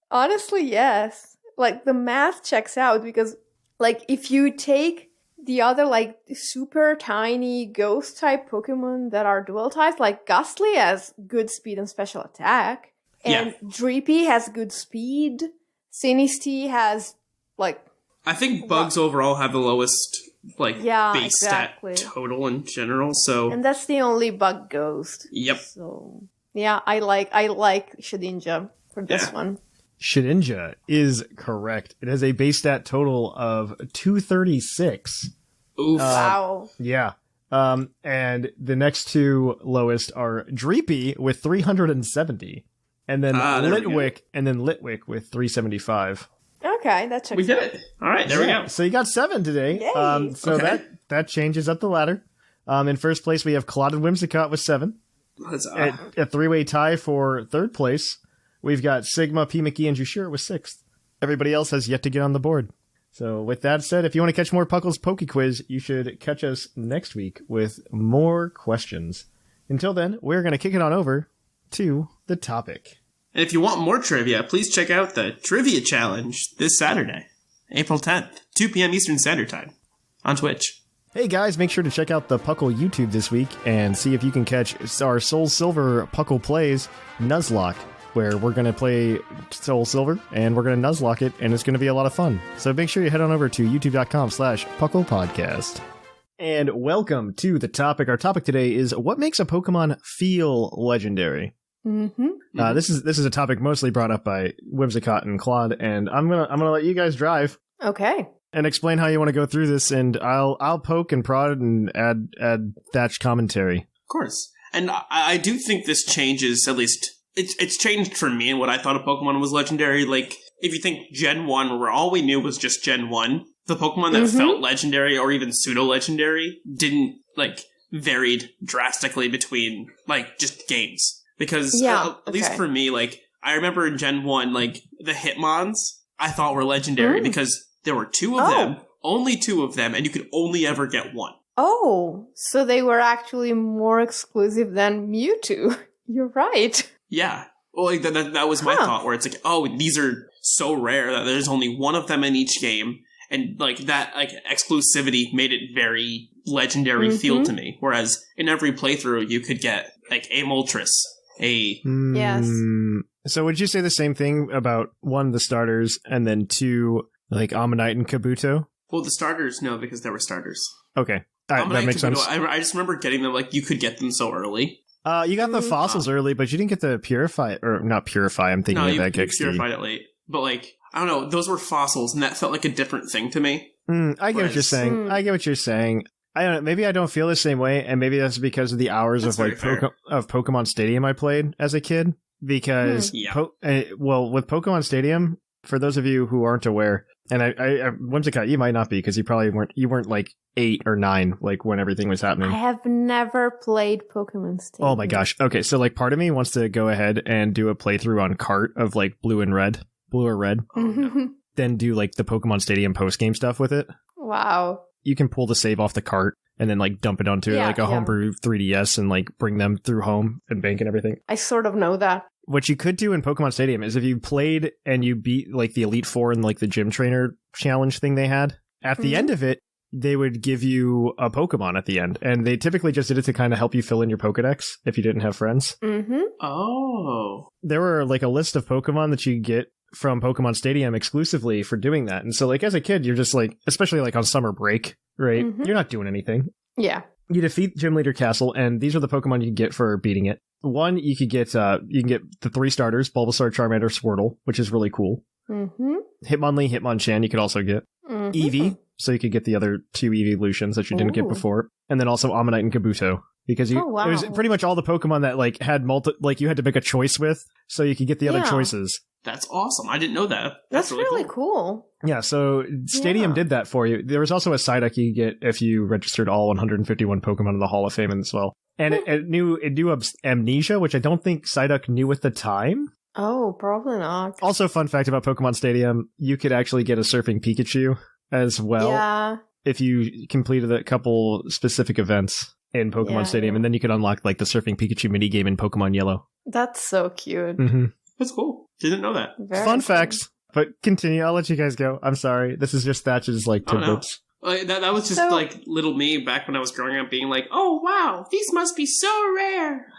Honestly, yes. Like the math checks out because like if you take the other like super tiny ghost type Pokemon that are dual types, like Ghastly has good speed and special attack, and Dreepy has good speed. Sinistea has like I think bugs overall have the lowest Yeah, base exactly. stat total in general. So and that's the only bug ghost. Yep. So yeah, I like Shedinja for this Yeah. one. Shedinja is correct. It has a base stat total of 236. oof. Wow. Yeah. And the next two lowest are Dreepy with 370, and then there we go. Litwick with 375. Okay, that checks we did out. it. All right, there we go. So you got 7 today. Yay. So Okay. that changes up the ladder. In first place, we have Clod and Whimsicott with 7. That's, A three-way tie for third place. We've got Sigma, P. McGee, and Jushir with 6th. Everybody else has yet to get on the board. So with that said, if you want to catch more Puckle's Poke Quiz, you should catch us next week with more questions. Until then, we're going to kick it on over to the topic. And if you want more trivia, please check out the Trivia Challenge this Saturday, April 10th, 2 p.m. Eastern Standard Time, on Twitch. Hey guys, make sure to check out the Puckle YouTube this week and see if you can catch our Soul Silver Puckle Plays Nuzlocke, where we're going to play Soul Silver and we're going to Nuzlocke it, and it's going to be a lot of fun. So make sure you head on over to youtube.com/puclpodcast. And welcome to the topic. Our topic today is what makes a Pokemon feel legendary. Mm-hmm. This is a topic mostly brought up by Whimsicott and Clod, and I'm gonna let you guys drive Okay. and explain how you want to go through this, and I'll poke and prod and add Thatch commentary. Of course. And I do think this changes, at least, it's changed for me and what I thought a Pokemon was legendary. Like, if you think Gen 1, where all we knew was just Gen 1, the Pokemon that felt legendary or even pseudo-legendary didn't, varied drastically between, just games. Because, at least for me, I remember in Gen 1, the Hitmons, I thought were legendary because there were 2 of them, only 2 of them, and you could only ever get 1. Oh, so they were actually more exclusive than Mewtwo. You're right. Yeah. Well, that was my thought, where it's these are so rare that there's only 1 of them in each game, and, that exclusivity made it very legendary feel to me. Whereas in every playthrough, you could get, a Moltres, Yes. So would you say the same thing about 1, the starters, and then 2, Ammonite and Kabuto? Well, the starters, no, because there were starters. Okay. All right, that makes sense. I just remember getting them, you could get them so early. You got the fossils early, but you didn't get the Purify, or not Purify, I'm thinking No, of you XD. purified it late. But, I don't know, those were fossils, and that felt like a different thing to me. I get what you're saying. I get what you're saying. I don't know, maybe I don't feel the same way, and maybe that's because of the hours That's of very fair. of Pokemon Stadium I played as a kid. Because Yeah. with Pokemon Stadium, for those of you who aren't aware, and I Whimsicott, you might not be because you weren't 8 or 9 when everything was happening. I have never played Pokemon Stadium. Oh my gosh. Okay, so part of me wants to go ahead and do a playthrough on cart of blue or red, then do the Pokemon Stadium post game stuff with it. Wow. You can pull the save off the cart and then dump it onto a homebrew 3DS and bring them through home and bank and everything. I sort of know that. What you could do in Pokemon Stadium is if you played and you beat the Elite Four and the gym trainer challenge thing they had, at the end of it, they would give you a Pokemon at the end. And they typically just did it to kind of help you fill in your Pokedex if you didn't have friends. Mm-hmm. Oh. There were a list of Pokemon that you get from Pokemon Stadium exclusively for doing that. And so, like, as a kid, you're just like, especially like on summer break, right? You're not doing anything. Yeah. You defeat Gym Leader Castle, and these are the Pokemon you can get for beating it. One, you can get the 3 starters, Bulbasaur, Charmander, Squirtle, which is really cool. Hitmonlee, Hitmonchan you could also get. Eevee, so you could get the other 2 evolutions that you didn't get before. And then also Ammonite and Kabuto. Because it was pretty much all the Pokemon that like had you had to make a choice with, so you could get the other choices. That's awesome. I didn't know that. That's really cool. Yeah, so Stadium did that for you. There was also a Psyduck you could get if you registered all 151 Pokemon in the Hall of Fame as well. And it knew Amnesia, which I don't think Psyduck knew at the time. Oh, probably not. Also, fun fact about Pokemon Stadium, you could actually get a Surfing Pikachu as well if you completed a couple specific events in Pokemon Stadium, and then you could unlock like the Surfing Pikachu minigame in Pokemon Yellow. That's so cute. That's cool. Didn't know that. Fun facts. But continue. I'll let you guys go. I'm sorry. This is just Thatch's like tidbits. That was just like little me back when I was growing up being like, oh wow, these must be so rare.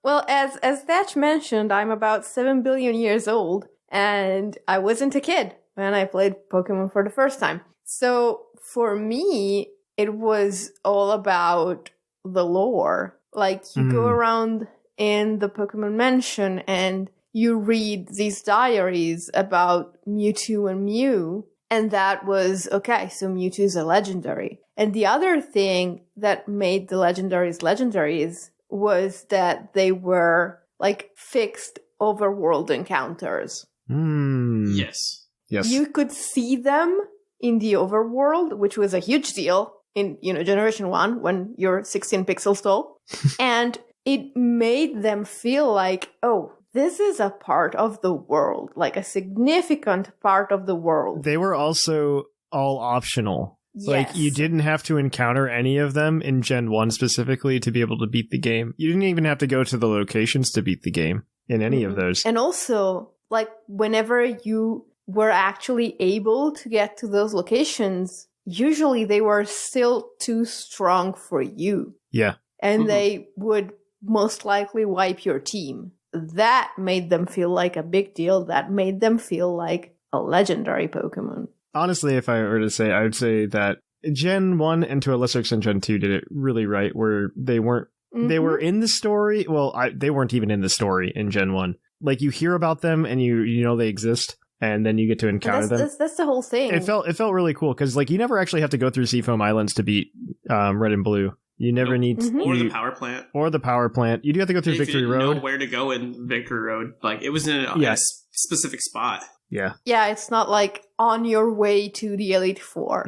Well, as Thatch mentioned, I'm about 7 billion years old, and I wasn't a kid when I played Pokemon for the first time. So for me, it was all about the lore. Like, you go around in the Pokemon Mansion and you read these diaries about Mewtwo and Mew, and that was, okay, so Mewtwo's a legendary. And the other thing that made the legendaries was that they were, like, fixed overworld encounters. Yes. You could see them in the overworld, which was a huge deal in, Generation 1 when you're 16 pixels tall. And it made them feel like, oh, this is a part of the world, like a significant part of the world. They were also all optional. Yes. Like, you didn't have to encounter any of them in Gen 1 specifically to be able to beat the game. You didn't even have to go to the locations to beat the game in any of those. And also, like, whenever you were actually able to get to those locations, usually they were still too strong for you. Yeah. And they would most likely wipe your team. That made them feel like a big deal. That made them feel like a legendary Pokemon. Honestly, if I were to say, I would say that Gen 1 and to a lesser extent Gen 2 did it really right, where they weren't, they were in the story. Well, they weren't even in the story in Gen 1. Like, you hear about them and you know they exist, and then you get to encounter them. That's the whole thing. It felt really cool, because like you never actually have to go through Seafoam Islands to beat Red and Blue. You never need to, or the power plant. Or the power plant. You do have to go through Victory Road. You didn't know where to go in Victory Road. Like, it was in a specific spot. Yeah. Yeah, it's not like on your way to the Elite Four.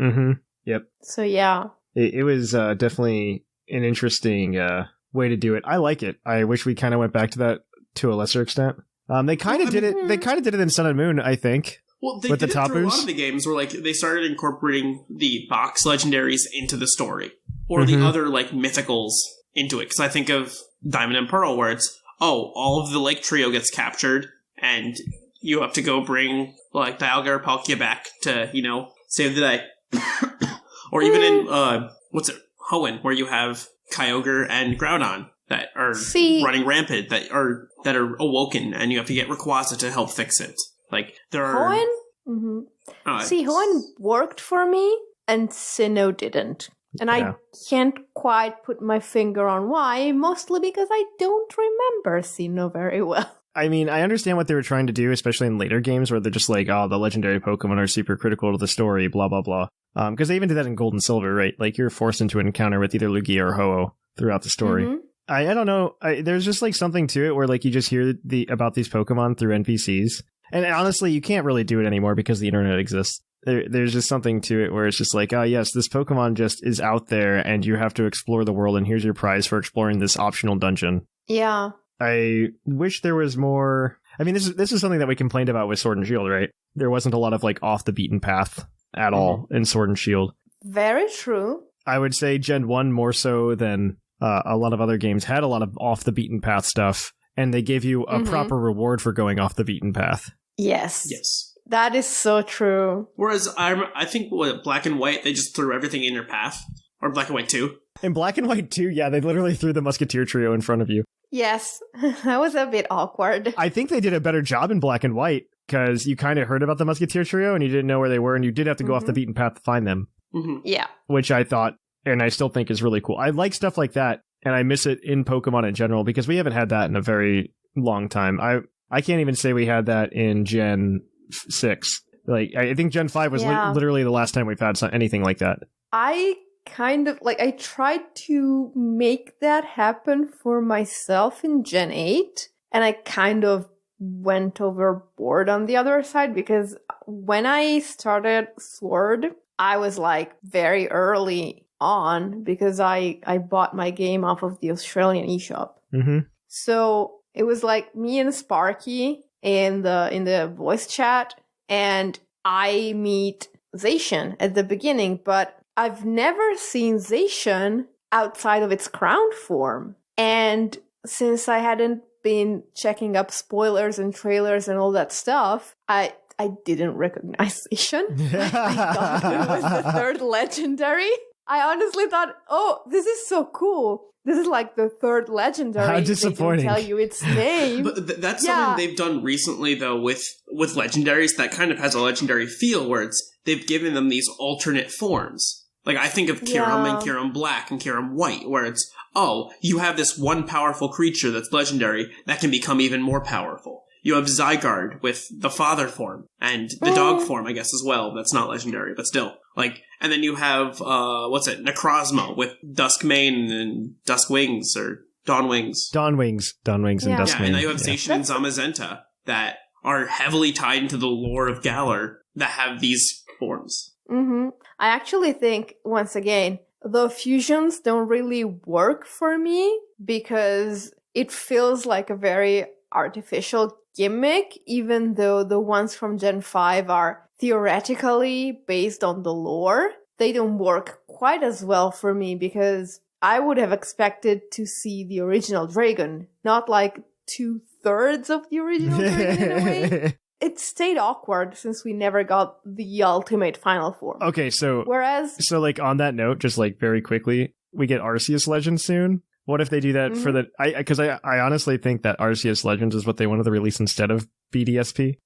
Yep. So yeah. It was definitely an interesting way to do it. I like it. I wish we kind of went back to that to a lesser extent. They kind of did it. They kind of did it in Sun and Moon, I think. Well, they with did the it through a Tapus. lot of the games where, like, they started incorporating the box legendaries into the story. Or the other, like, mythicals into it. Because I think of Diamond and Pearl, where it's, all of the Lake Trio gets captured, and you have to go bring, like, the Algar Palkia back to, save the day. Or even in, Hoenn, where you have Kyogre and Groudon that are running rampant, that are awoken, and you have to get Rayquaza to help fix it. Like, there are... Hoenn? Hoenn worked for me, and Sinnoh didn't. And I can't quite put my finger on why, mostly because I don't remember Sinnoh very well. I mean, I understand what they were trying to do, especially in later games where they're just like, oh, the legendary Pokemon are super critical to the story, blah, blah, blah. Because they even did that in Gold and Silver, right? Like, you're forced into an encounter with either Lugia or Ho-Oh throughout the story. I don't know. There's just like something to it where like you just hear about these Pokemon through NPCs. And honestly, you can't really do it anymore because the internet exists. There's just something to it where it's just like, oh yes, this Pokemon just is out there and you have to explore the world and here's your prize for exploring this optional dungeon. Yeah. I wish there was more. I mean, this is something that we complained about with Sword and Shield, right? There wasn't a lot of like off the beaten path at all in Sword and Shield. Very true. I would say Gen 1 more so than a lot of other games had a lot of off the beaten path stuff, and they gave you a proper reward for going off the beaten path. Yes. Yes. That is so true. Whereas I think with Black and White, they just threw everything in your path. Or Black and White 2. In Black and White 2, yeah, they literally threw the Musketeer trio in front of you. Yes, that was a bit awkward. I think they did a better job in Black and White, because you kind of heard about the Musketeer trio and you didn't know where they were, and you did have to go off the beaten path to find them. Yeah. Which I thought, and I still think, is really cool. I like stuff like that, and I miss it in Pokemon in general, because we haven't had that in a very long time. I can't even say we had that in Gen 6. Like, I think Gen 5 was literally the last time we've had anything like that. I kind of, like, I tried to make that happen for myself in Gen 8, and I kind of went overboard on the other side, because when I started Sword, I was, like, very early on, because I bought my game off of the Australian eShop. Mm-hmm. So it was, like, me and Sparky in the voice chat, and I meet Zacian at the beginning, but I've never seen Zacian outside of its crowned form. And since I hadn't been checking up spoilers and trailers and all that stuff, I didn't recognize Zacian. I thought it was the third legendary. I honestly thought, oh, this is so cool. This is like the third legendary. How disappointing. They can tell you its name. But that's something they've done recently, though, with legendaries that kind of has a legendary feel, where they've given them these alternate forms. Like, I think of Kyurem and Kyurem Black and Kyurem White, where it's, oh, you have this one powerful creature that's legendary that can become even more powerful. You have Zygarde with the father form, and the dog form, I guess, as well. That's not legendary, but still. Like, and then you have, Necrozma with Duskmane and Duskwings, or Dawnwings. Dawnwings and Duskmane. Yeah, and then you have Zacian and Zamazenta that are heavily tied into the lore of Galar that have these forms. Mm-hmm. I actually think, once again, the fusions don't really work for me, because it feels like a very artificial gimmick, even though the ones from Gen 5 are theoretically based on the lore. They don't work quite as well for me, because I would have expected to see the original dragon, not like 2/3 of the original dragon in a way. It stayed awkward since we never got the ultimate final form. Okay, so like on that note, just like very quickly, we get Arceus Legends soon. What if they do that for the... Because I honestly think that Arceus Legends is what they wanted to release instead of BDSP.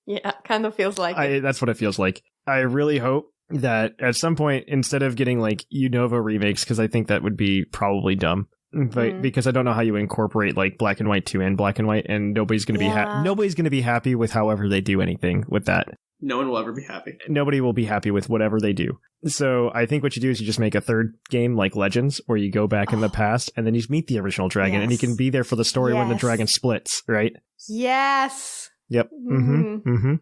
Yeah, kind of feels like it. That's what it feels like. I really hope that at some point, instead of getting like Unova remakes, because I think that would be probably dumb, but because I don't know how you incorporate like Black and White 2 and Black and White, and nobody's going to be happy with however they do anything with that. No one will ever be happy. Nobody will be happy with whatever they do. So I think what you do is you just make a third game like Legends, where you go back in the past and then you meet the original dragon, and you can be there for the story when the dragon splits, right? Yes. Yep. And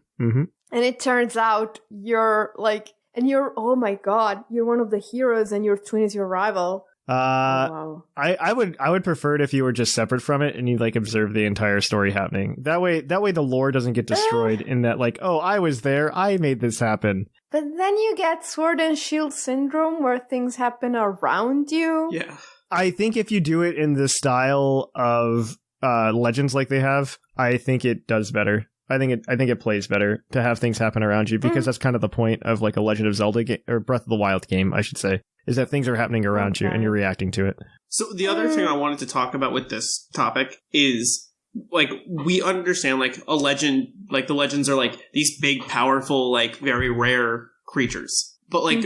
it turns out you're oh my god, you're one of the heroes and your twin is your rival. Wow. I would prefer it if you were just separate from it and you like observe the entire story happening. That way the lore doesn't get destroyed in that, like, oh, I was there, I made this happen. But then you get Sword and Shield syndrome, where things happen around you. Yeah. I think if you do it in the style of Legends like they have, I think it does better. I think it plays better to have things happen around you, because that's kind of the point of like a Legend of Zelda game, or Breath of the Wild game, I should say, is that things are happening around you and you're reacting to it. So the other thing I wanted to talk about with this topic is, like, we understand, like, a legend, like, the legends are, like, these big, powerful, like, very rare creatures. But, like,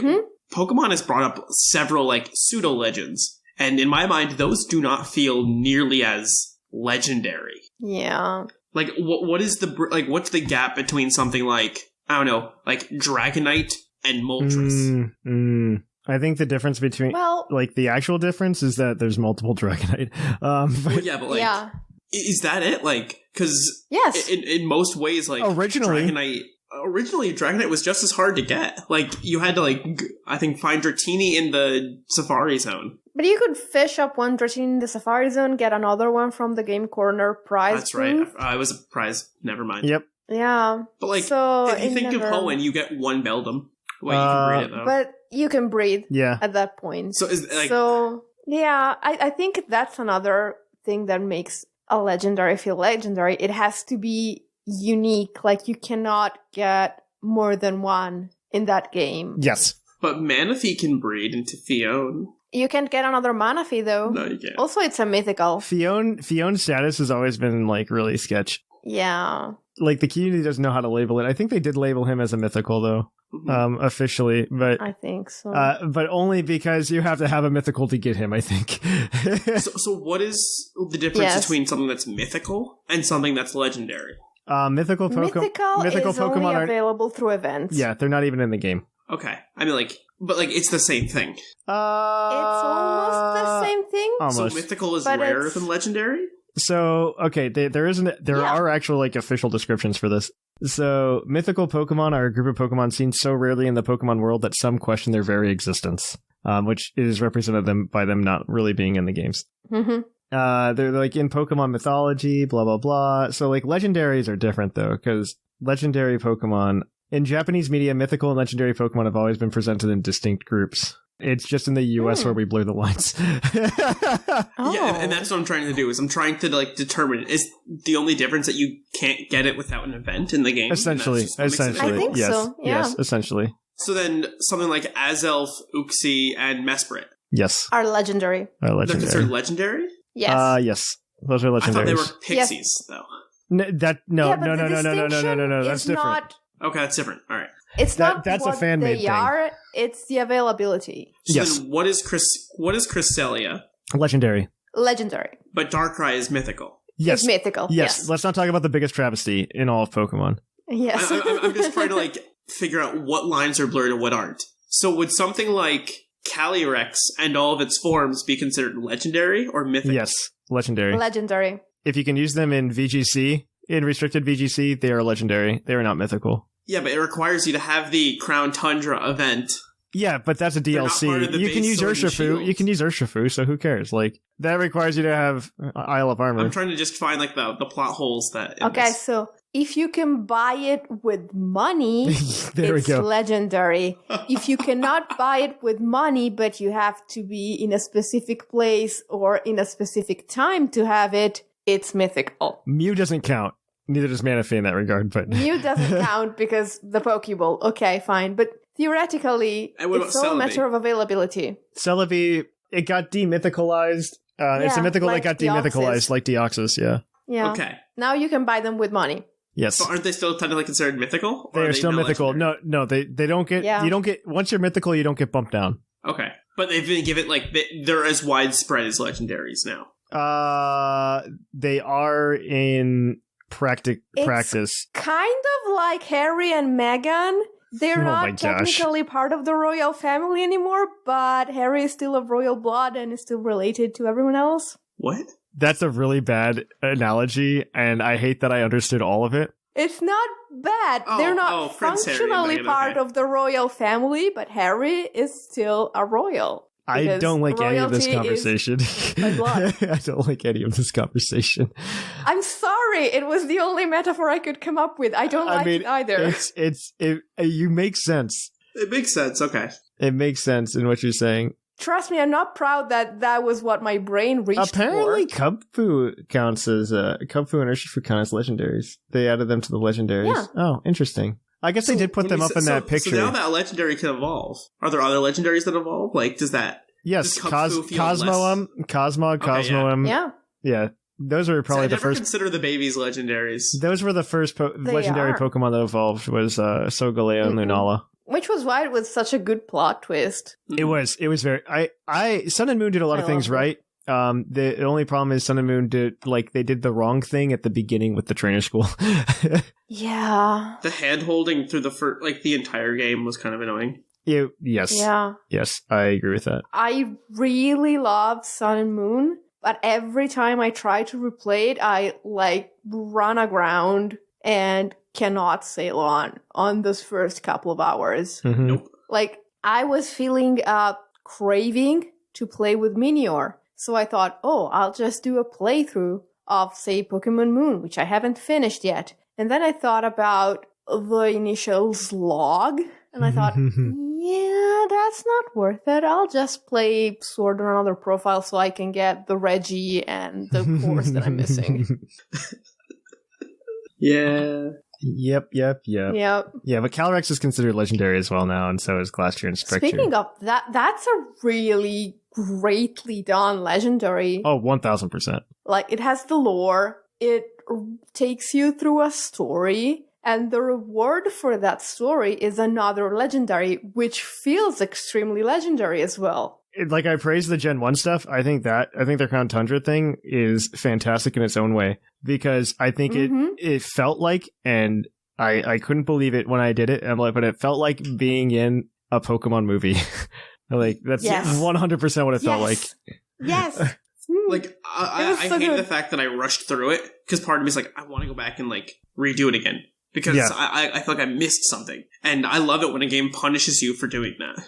Pokemon has brought up several, like, pseudo-legends. And in my mind, those do not feel nearly as legendary. Yeah. Like, what is what's the gap between something like, I don't know, like, Dragonite and Moltres? I think the difference between, like, the actual difference is that there's multiple Dragonite. Is that it? Like, because yes, in most ways, like, originally Dragonite was just as hard to get. Like, you had to, like, I think find Dratini in the Safari Zone. But you could fish up one Dratini in the Safari Zone, get another one from the Game Corner prize. That's right. I was a prize. Never mind. Yep. Yeah. But, like, if you think of Hoenn, you get one Beldum. Well, you can breed it, though. But you can breed at that point. So, I think that's another thing that makes a legendary feel legendary. It has to be unique. Like, you cannot get more than one in that game. Yes. But Manaphy can breed into Fion. You can't get another mana fee, though. No, you can't. Also, it's a mythical. Fione's status has always been, like, really sketch. Yeah. Like, the community doesn't know how to label it. I think they did label him as a mythical, though, officially. But I think so. but only because you have to have a mythical to get him, I think. So what is the difference between something that's mythical and something that's legendary? Mythical mythical is Pokemon only available through events. Yeah, they're not even in the game. Okay. I mean, like, but, like, it's the same thing. It's almost the same thing. Almost. So mythical is But rarer it's- than legendary? So, okay, there are actual, like, official descriptions for this. So, mythical Pokemon are a group of Pokemon seen so rarely in the Pokemon world that some question their very existence, which is represented by them not really being in the games. Mm-hmm. They're, like, in Pokemon mythology, blah, blah, blah. So, like, legendaries are different, though, because legendary Pokemon... In Japanese media, mythical and legendary Pokemon have always been presented in distinct groups. It's just in the US where we blur the lines. Yeah, and that's what I'm trying to do, is I'm trying to, like, determine, is the only difference that you can't get it without an event in the game? Essentially. I think Yes. so, yeah. Yes, essentially. So then something like Azelf, Uxie, and Mesprit, Yes. Are legendary. Are they're legendary. considered legendary? Yes. Yes. Those are I thought they legendaries. were pixies, though. No. Yeah, but the distinction That's is different. not- Okay, that's different. All right. It's not that's a what fan-made they thing. are, it's the availability. So Yes. then what is Cresselia? Legendary. Legendary. But Darkrai is mythical. Yes. It's mythical. Yes. Let's not talk about the biggest travesty in all of Pokemon. Yes. I'm just trying to, like, figure out what lines are blurred and what aren't. So would something like Calyrex and all of its forms be considered legendary or mythical? Yes. Legendary. Legendary. If you can use them in VGC, in restricted VGC, they are legendary. They are not mythical. Yeah, but it requires you to have the Crown Tundra event. Yeah, but that's a They're not part of DLC. the You can base use Sword and Urshifu. Shield. You can use Urshifu, so who cares? Like, that requires you to have Isle of Armor. I'm trying to just find, like, the plot holes that... in Okay, this. so if you can buy it with money, There we it's go. legendary. If you cannot buy it with money, but you have to be in a specific place or in a specific time to have it, it's mythical. Mew doesn't count. Neither does Manaphy in that regard, but... Mew doesn't count because the Pokeball. Okay, fine. But theoretically, And what it's about all a Celebi? matter of availability. Celebi, it got demythicalized. It's a Yeah, mythical like that got demythicalized, Deoxys. like Deoxys, yeah. Yeah. Okay. Now you can buy them with money. Yes. So aren't they still technically considered mythical? Or They are they still not mythical. legendary? No, they don't get... Yeah. You don't get... Once you're mythical, you don't get bumped down. Okay. But they've been given, like, they're as widespread as legendaries now. They are in practice. Kind of like Harry and Meghan. They're Oh my not gosh. technically part of the royal family anymore, but Harry is still of royal blood and is still related to everyone else. What? That's a really bad analogy, and I hate that I understood all of it. It's not bad. Oh, They're not Prince Harry and functionally Meghan, part okay. of the royal family, but Harry is still a royal. I Because don't like any of this royalty is conversation. by blood. I don't like any of this conversation. I'm sorry, it was the only metaphor I could come up with. I don't like it either. You make sense. It makes sense. Okay. It makes sense in what you're saying. Trust me, I'm not proud that that was what my brain reached Apparently, for. Cubfu counts as Cubfu and Urshifu count as legendaries. They added them to the legendaries. Yeah. Oh, interesting. I guess they did put them up in that picture. So now that legendary can evolve. Are there other legendaries that evolve? Like, does that... Yes, does Cubfu feel Cosmoem, Okay, Cosmoem. Yeah. Yeah, those were probably I the never first. consider the babies legendaries. Those were the first legendary are. Pokemon that evolved. Was Solgaleo and Lunala. Which was why it was such a good plot twist. It was very. Sun and Moon did a lot of I things love right. The only problem is Sun and Moon did the wrong thing at the beginning with the trainer school. Yeah. The hand holding through the entire game was kind of annoying. Yes. Yeah. Yes, I agree with that. I really love Sun and Moon, but every time I try to replay it, I run aground and cannot sail on those first couple of hours. Mhm. Nope. I was feeling a craving to play with Minior. So I thought, I'll just do a playthrough of, say, Pokemon Moon, which I haven't finished yet. And then I thought about the initial slog, and I thought, yeah, that's not worth it. I'll just play Sword on another profile so I can get the Reggie and the course that I'm missing. Yeah. Yep. Yep. Yeah, but Calyrex is considered legendary as well now, and so is Glastrier and Spectre. Speaking of that, that's a really greatly done legendary. Oh, 1000%. Like, it has the lore, it takes you through a story, and the reward for that story is another legendary, which feels extremely legendary as well. Like, I praise the Gen 1 stuff. I think their Crown Tundra thing is fantastic in its own way, because I think it felt like, and I couldn't believe it when I did it, but it felt like being in a Pokemon movie. Like, that's 100% what it felt like. Yes. Like, I hate the fact that I rushed through it, because part of me is like, I want to go back and, like, redo it again. Because I feel like I missed something. And I love it when a game punishes you for doing that.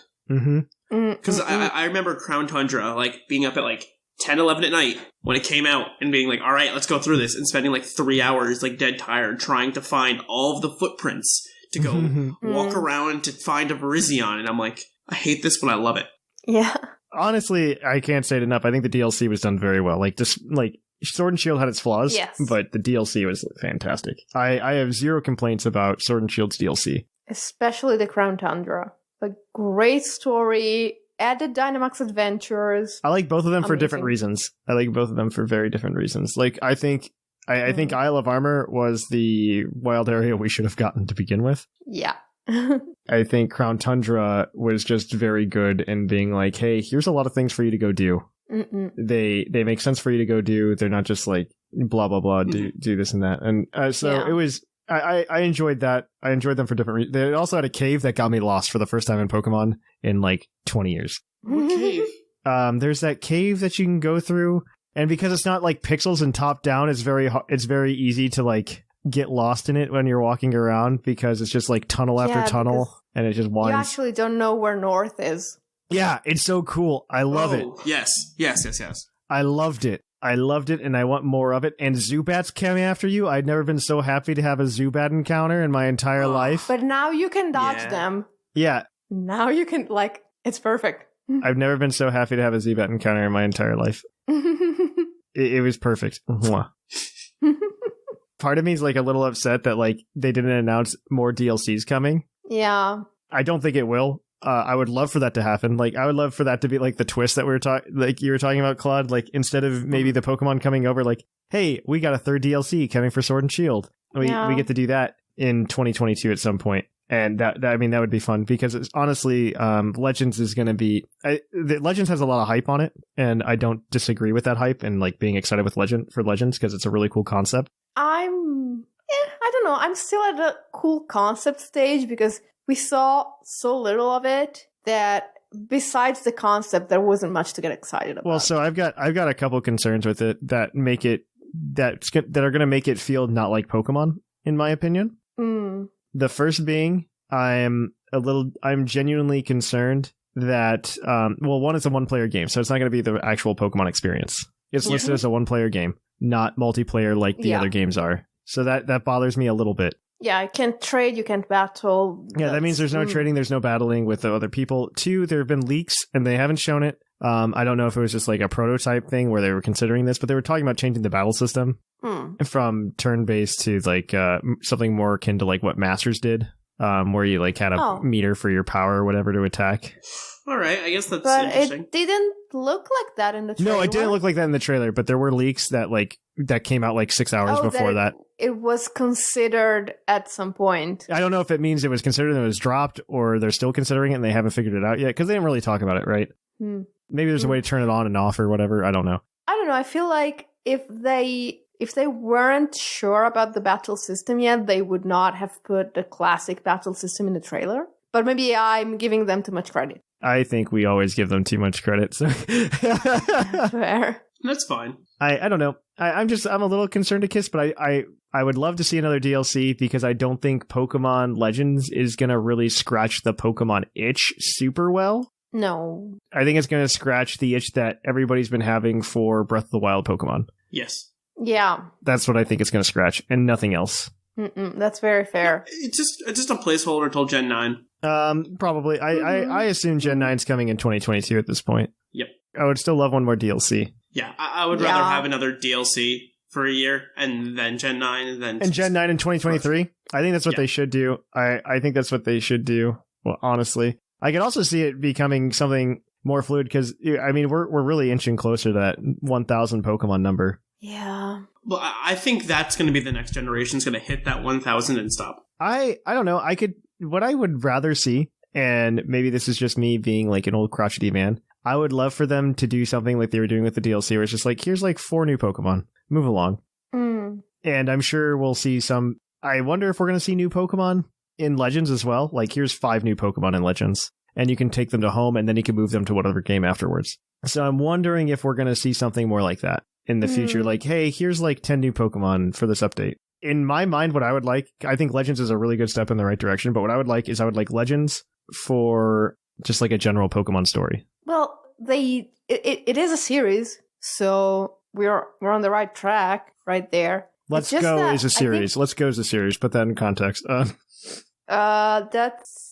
Because I remember Crown Tundra, like, being up at, like, 10, 11 at night when it came out and being like, all right, let's go through this, and spending, like, 3 hours, like, dead tired trying to find all of the footprints to go walk around to find a Virizion. And I'm like, I hate this, but I love it. Yeah. Honestly, I can't say it enough. I think the DLC was done very well. Like, just like Sword and Shield had its flaws, but the DLC was fantastic. I have zero complaints about Sword and Shield's DLC. Especially the Crown Tundra. A great story, added Dynamax adventures. I like both of them for different reasons. I like both of them for very different reasons. Like, I think Isle of Armor was the wild area we should have gotten to begin with. Yeah. I think Crown Tundra was just very good in being like, hey, here's a lot of things for you to go do. They make sense for you to go do. They're not just like blah blah blah, do this and that. And it was. I enjoyed that. I enjoyed them for different reasons. They also had a cave that got me lost for the first time in Pokemon in like 20 years. What cave? There's that cave that you can go through, and because it's not like pixels and top down, it's very easy to like get lost in it when you're walking around, because it's just like tunnel after tunnel, and it just winds. You actually don't know where north is. Yeah, it's so cool. I love it. Yes. I loved it. And I want more of it. And Zubats coming after you. I'd never been so happy to have a Zubat encounter in my entire life. But now you can dodge them. Yeah. Now you can, like, it's perfect. I've never been so happy to have a Zubat encounter in my entire life. It was perfect. Part of me is like a little upset that like they didn't announce more DLCs coming. Yeah. I don't think it will. I would love for that to happen. Like, I would love for that to be like the twist that like you were talking about, Claude. Like, instead of maybe the Pokemon coming over, like, hey, we got a third DLC coming for Sword and Shield. We get to do that in 2022 at some point. And that would be fun, because it's, honestly, Legends is going to be... Legends has a lot of hype on it, and I don't disagree with that hype and like being excited with Legends, because it's a really cool concept. I don't know. I'm still at a cool concept stage, because we saw so little of it that besides the concept, there wasn't much to get excited about. Well, so I've got a couple concerns with it that are going to make it feel not like Pokemon, in my opinion. The first being, I'm genuinely concerned that, one, it's a one-player game, so it's not going to be the actual Pokemon experience. It's listed as a one-player game, not multiplayer like the other games are. So that bothers me a little bit. Yeah, you can't trade, you can't battle. Yeah, that means there's no trading, there's no battling with the other people. 2, there have been leaks, and they haven't shown it. I don't know if it was just like a prototype thing where they were considering this, but they were talking about changing the battle system from turn-based to like something more akin to like what Masters did, where you like had a meter for your power or whatever to attack. All right, I guess that's But interesting. it didn't look like that in the trailer. No, it didn't look like that in the trailer, but there were leaks that came out like 6 hours before that. It was considered at some point. I don't know if it means it was considered and it was dropped, or they're still considering it and they haven't figured it out yet, because they didn't really talk about it, right? Maybe there's a way to turn it on and off or whatever. I don't know. I feel like if they weren't sure about the battle system yet, they would not have put the classic battle system in the trailer. But maybe I'm giving them too much credit. I think we always give them too much credit. So. Fair. That's fine. I don't know. I'm a little concerned to Kiss, but I would love to see another DLC, because I don't think Pokemon Legends is going to really scratch the Pokemon itch super well. No. I think it's going to scratch the itch that everybody's been having for Breath of the Wild Pokemon. Yes. Yeah. That's what I think it's going to scratch, and nothing else. That's very fair. It's just a placeholder until Gen 9. Probably. I assume Gen 9's coming in 2022 at this point. Yep. I would still love one more DLC. Yeah, I would rather have another DLC for a year, and then Gen 9, and Gen 9 in 2023. I think that's what they should do. I think that's what they should do. Well, honestly, I could also see it becoming something more fluid because, I mean, we're really inching closer to that 1,000 Pokemon number. Yeah. Well, I think that's going to be the next generation. Is going to hit that 1,000 and stop. I don't know. What I would rather see, and maybe this is just me being like an old crotchety man, I would love for them to do something like they were doing with the DLC, where it's just like, here's like 4 new Pokemon. Move along. And I'm sure we'll see some. I wonder if we're going to see new Pokemon in Legends as well. Like, here's 5 new Pokemon in Legends, and you can take them to home, and then you can move them to whatever game afterwards. So I'm wondering if we're going to see something more like that in the future. Like, hey, here's like 10 new Pokemon for this update. In my mind, what I would like, I think Legends is a really good step in the right direction, but what I would like is I would like Legends for just like a general Pokemon story. Well, it is a series, so we're on the right track right there. Let's Go is a series. Let's Go is a series. Put that in context. That's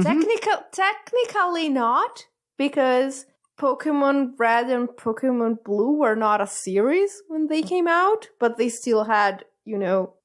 technically not, because Pokemon Red and Pokemon Blue were not a series when they came out, but they still had,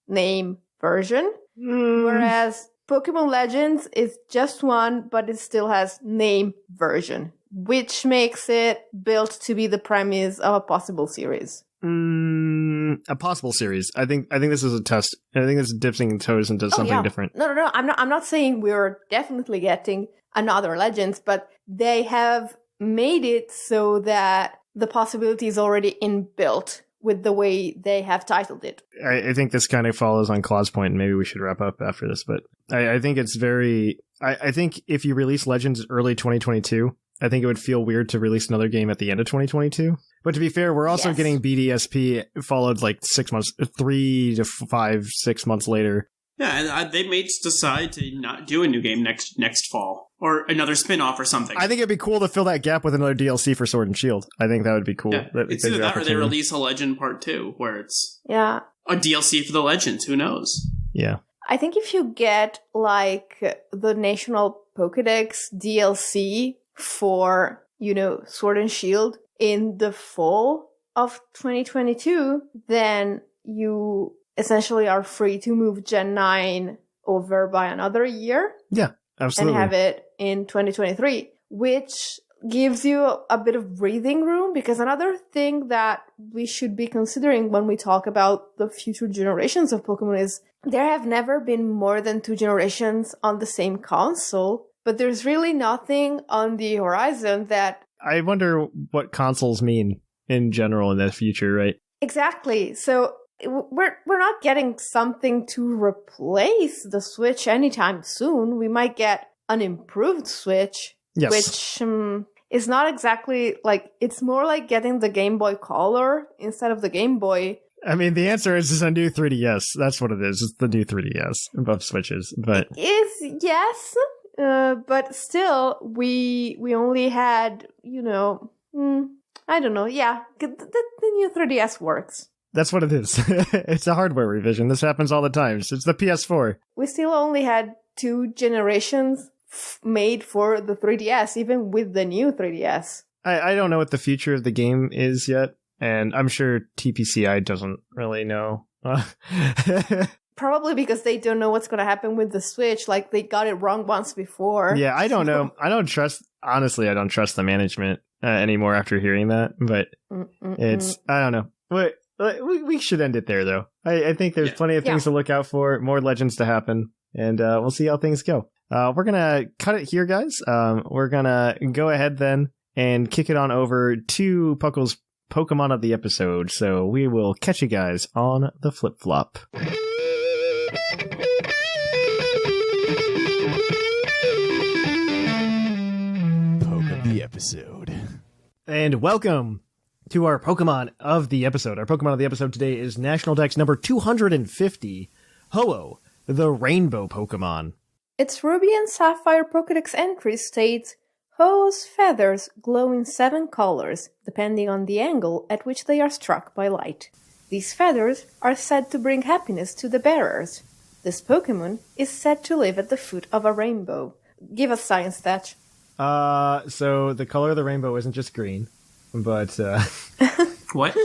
name version. Whereas Pokemon Legends is just one, but it still has name version, which makes it built to be the premise of a possible series. A possible series. I think this is a test. I think it's dipping toes into something different. No. I'm not saying we're definitely getting another Legends, but they have made it so that the possibility is already inbuilt with the way they have titled it. I think this kind of follows on Claw's point, and maybe we should wrap up after this, but I think it's very... I think if you release Legends early 2022, I think it would feel weird to release another game at the end of 2022. But to be fair, we're also getting BDSP followed like 6 months, 3 to 5, 6 months later. Yeah, and they may decide to not do a new game next fall, or another spin-off or something. I think it'd be cool to fill that gap with another DLC for Sword and Shield. I think that would be cool. Yeah. It's either that or they release a Legend Part 2, where it's a DLC for the Legends. Who knows? Yeah. I think if you get like the National Pokédex DLC for, Sword and Shield in the fall of 2022, then you essentially are free to move Gen 9 over by another year. Yeah, absolutely. And have it in 2023, which gives you a bit of breathing room, because another thing that we should be considering when we talk about the future generations of Pokemon is there have never been more than 2 generations on the same console, but there's really nothing on the horizon that... I wonder what consoles mean in general in the future, right? Exactly. So we're not getting something to replace the Switch anytime soon. We might get an improved Switch, which is not exactly like... It's more like getting the Game Boy Color instead of the Game Boy. I mean, the answer is a new 3DS. That's what it is. It's the new 3DS above Switches. But it is, yes. But still, we only had, I don't know. Yeah, the new 3DS works. That's what it is. It's a hardware revision. This happens all the time. It's the PS4. We still only had 2 generations made for the 3DS, even with the new 3DS. I don't know what the future of the game is yet, and I'm sure TPCI doesn't really know. Probably because they don't know what's going to happen with the Switch. Like, they got it wrong once before. Yeah, I don't know. I don't trust the management anymore after hearing that. But it's, I don't know. But we should end it there, though. I think there's plenty of things to look out for, more Legends to happen, and we'll see how things go. We're going to cut it here, guys. We're going to go ahead then and kick it on over to Puckle's Pokemon of the episode. So we will catch you guys on the flip-flop. The episode. And welcome to our Pokemon of the episode. Our Pokemon of the episode today is National Dex number 250, Ho-Oh, the Rainbow Pokemon. Its Ruby and Sapphire Pokédex entry states, Ho-Oh's feathers glow in 7 colors, depending on the angle at which they are struck by light. These feathers are said to bring happiness to the bearers. This Pokemon is said to live at the foot of a rainbow. Give us science, Thatch. So the color of the rainbow isn't just green, but, What?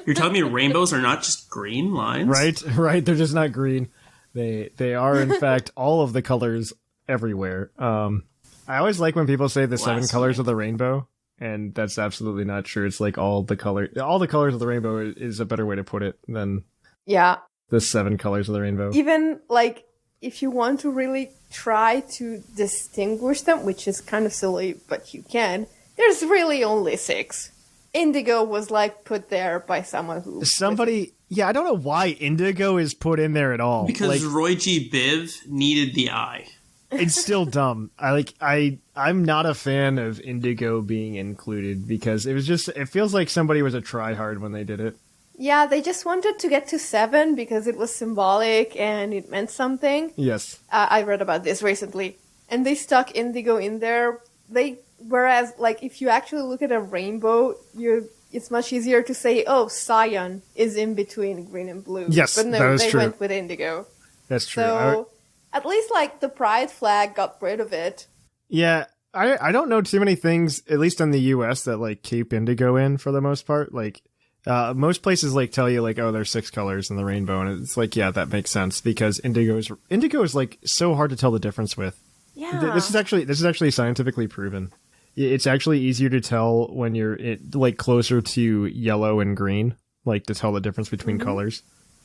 You're telling me rainbows are not just green lines? Right. They're just not green. They are, in fact, all of the colors everywhere. I always like when people say the 7 Blasphemy. colors of the rainbow, and that's absolutely not true. It's like all the colors of the rainbow is a better way to put it than Yeah. the 7 colors of the rainbow. Even, like, if you want to really try to distinguish them, which is kind of silly, but you can, there's really only 6. Indigo was, like, put there by someone who... Yeah, I don't know why indigo is put in there at all. Because Like, Roy G. Biv needed the eye. it's still dumb. I'm not a fan of indigo being included because it feels like somebody was a tryhard when they did it. Yeah, they just wanted to get to 7 because it was symbolic and it meant something. Yes. I read about this recently. And they stuck indigo in there. Whereas, like, if you actually look at a rainbow, it's much easier to say, oh, cyan is in between green and blue. Yes, but no, that is they true. went with indigo. That's true. So, at least, like, the pride flag got rid of it. Yeah, I don't know too many things, at least in the US, that like keep indigo in for the most part. Like most places like tell you like, oh, there's 6 colors in the rainbow, and it's like, yeah, that makes sense because indigo is like so hard to tell the difference with. Yeah. This is actually scientifically proven. It's actually easier to tell when you're like closer to yellow and green, like to tell the difference between colors.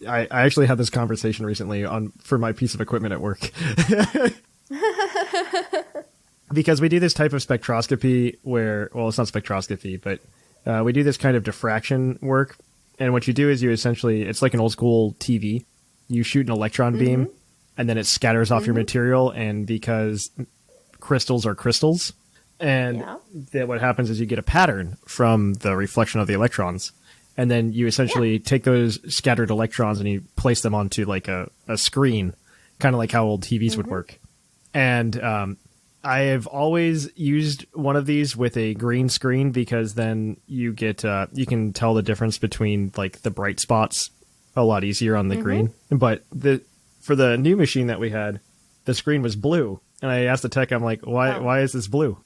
I actually had this conversation recently for my piece of equipment at work. Because we do this type of spectroscopy where, well, it's not spectroscopy, but we do this kind of diffraction work. And what you do is it's like an old school TV. You shoot an electron beam and then it scatters off your material. And because crystals are crystals, and then what happens is you get a pattern from the reflection of the electrons. And then you essentially take those scattered electrons and you place them onto like a screen, kind of like how old TVs would work. And I have always used one of these with a green screen because then you get you can tell the difference between like the bright spots a lot easier on the green. But for the new machine that we had, the screen was blue. And I asked the tech, I'm like, why is this blue?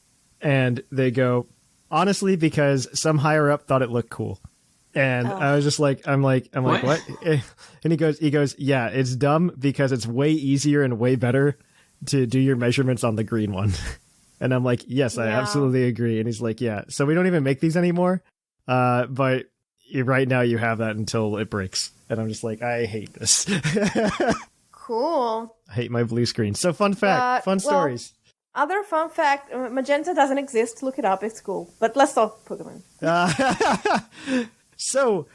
And they go, honestly, because some higher up thought it looked cool. And I was just like, I'm like, what? And he goes, yeah, it's dumb because it's way easier and way better to do your measurements on the green one. And I'm like, yes, I absolutely agree. And he's like, yeah, so we don't even make these anymore. But right now you have that until it breaks. And I'm just like, I hate this. Cool. I hate my blue screen. So fun fact, fun stories. Other fun fact, magenta doesn't exist. Look it up. It's cool. But let's talk Pokemon. So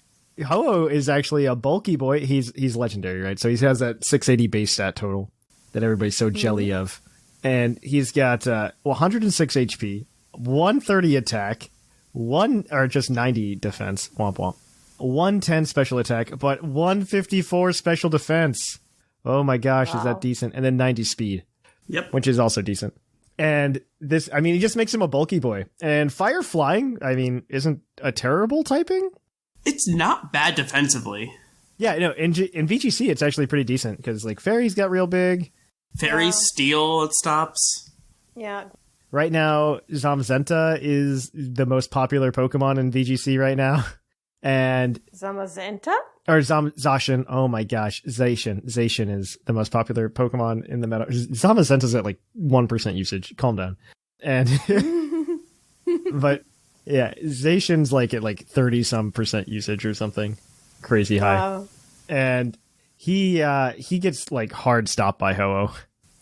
Ho-Oh is actually a bulky boy. He's legendary, right? So he has that 680 base stat total that everybody's so jelly of. And he's got 106 HP, 130 attack, just 90 defense, womp womp, 110 special attack, but 154 special defense. Oh my gosh, is that decent? And then 90 speed. Yep. Which is also decent. And this, I mean, he just makes him a bulky boy. And fire flying, I mean, isn't a terrible typing. It's not bad defensively. Yeah, no, in VGC, it's actually pretty decent because, like, Fairy's got real big. Fairy Steel, it stops. Yeah. Right now, Zamazenta is the most popular Pokemon in VGC right now. And Zamazenta? Or Zacian. Oh my gosh. Zacian. Zacian is the most popular Pokemon in the meta. Zamazenta's at like 1% usage. Calm down. And, but yeah, Zacian's like at like 30% usage or something. Crazy high. Wow. And he gets like hard stopped by Ho-Oh.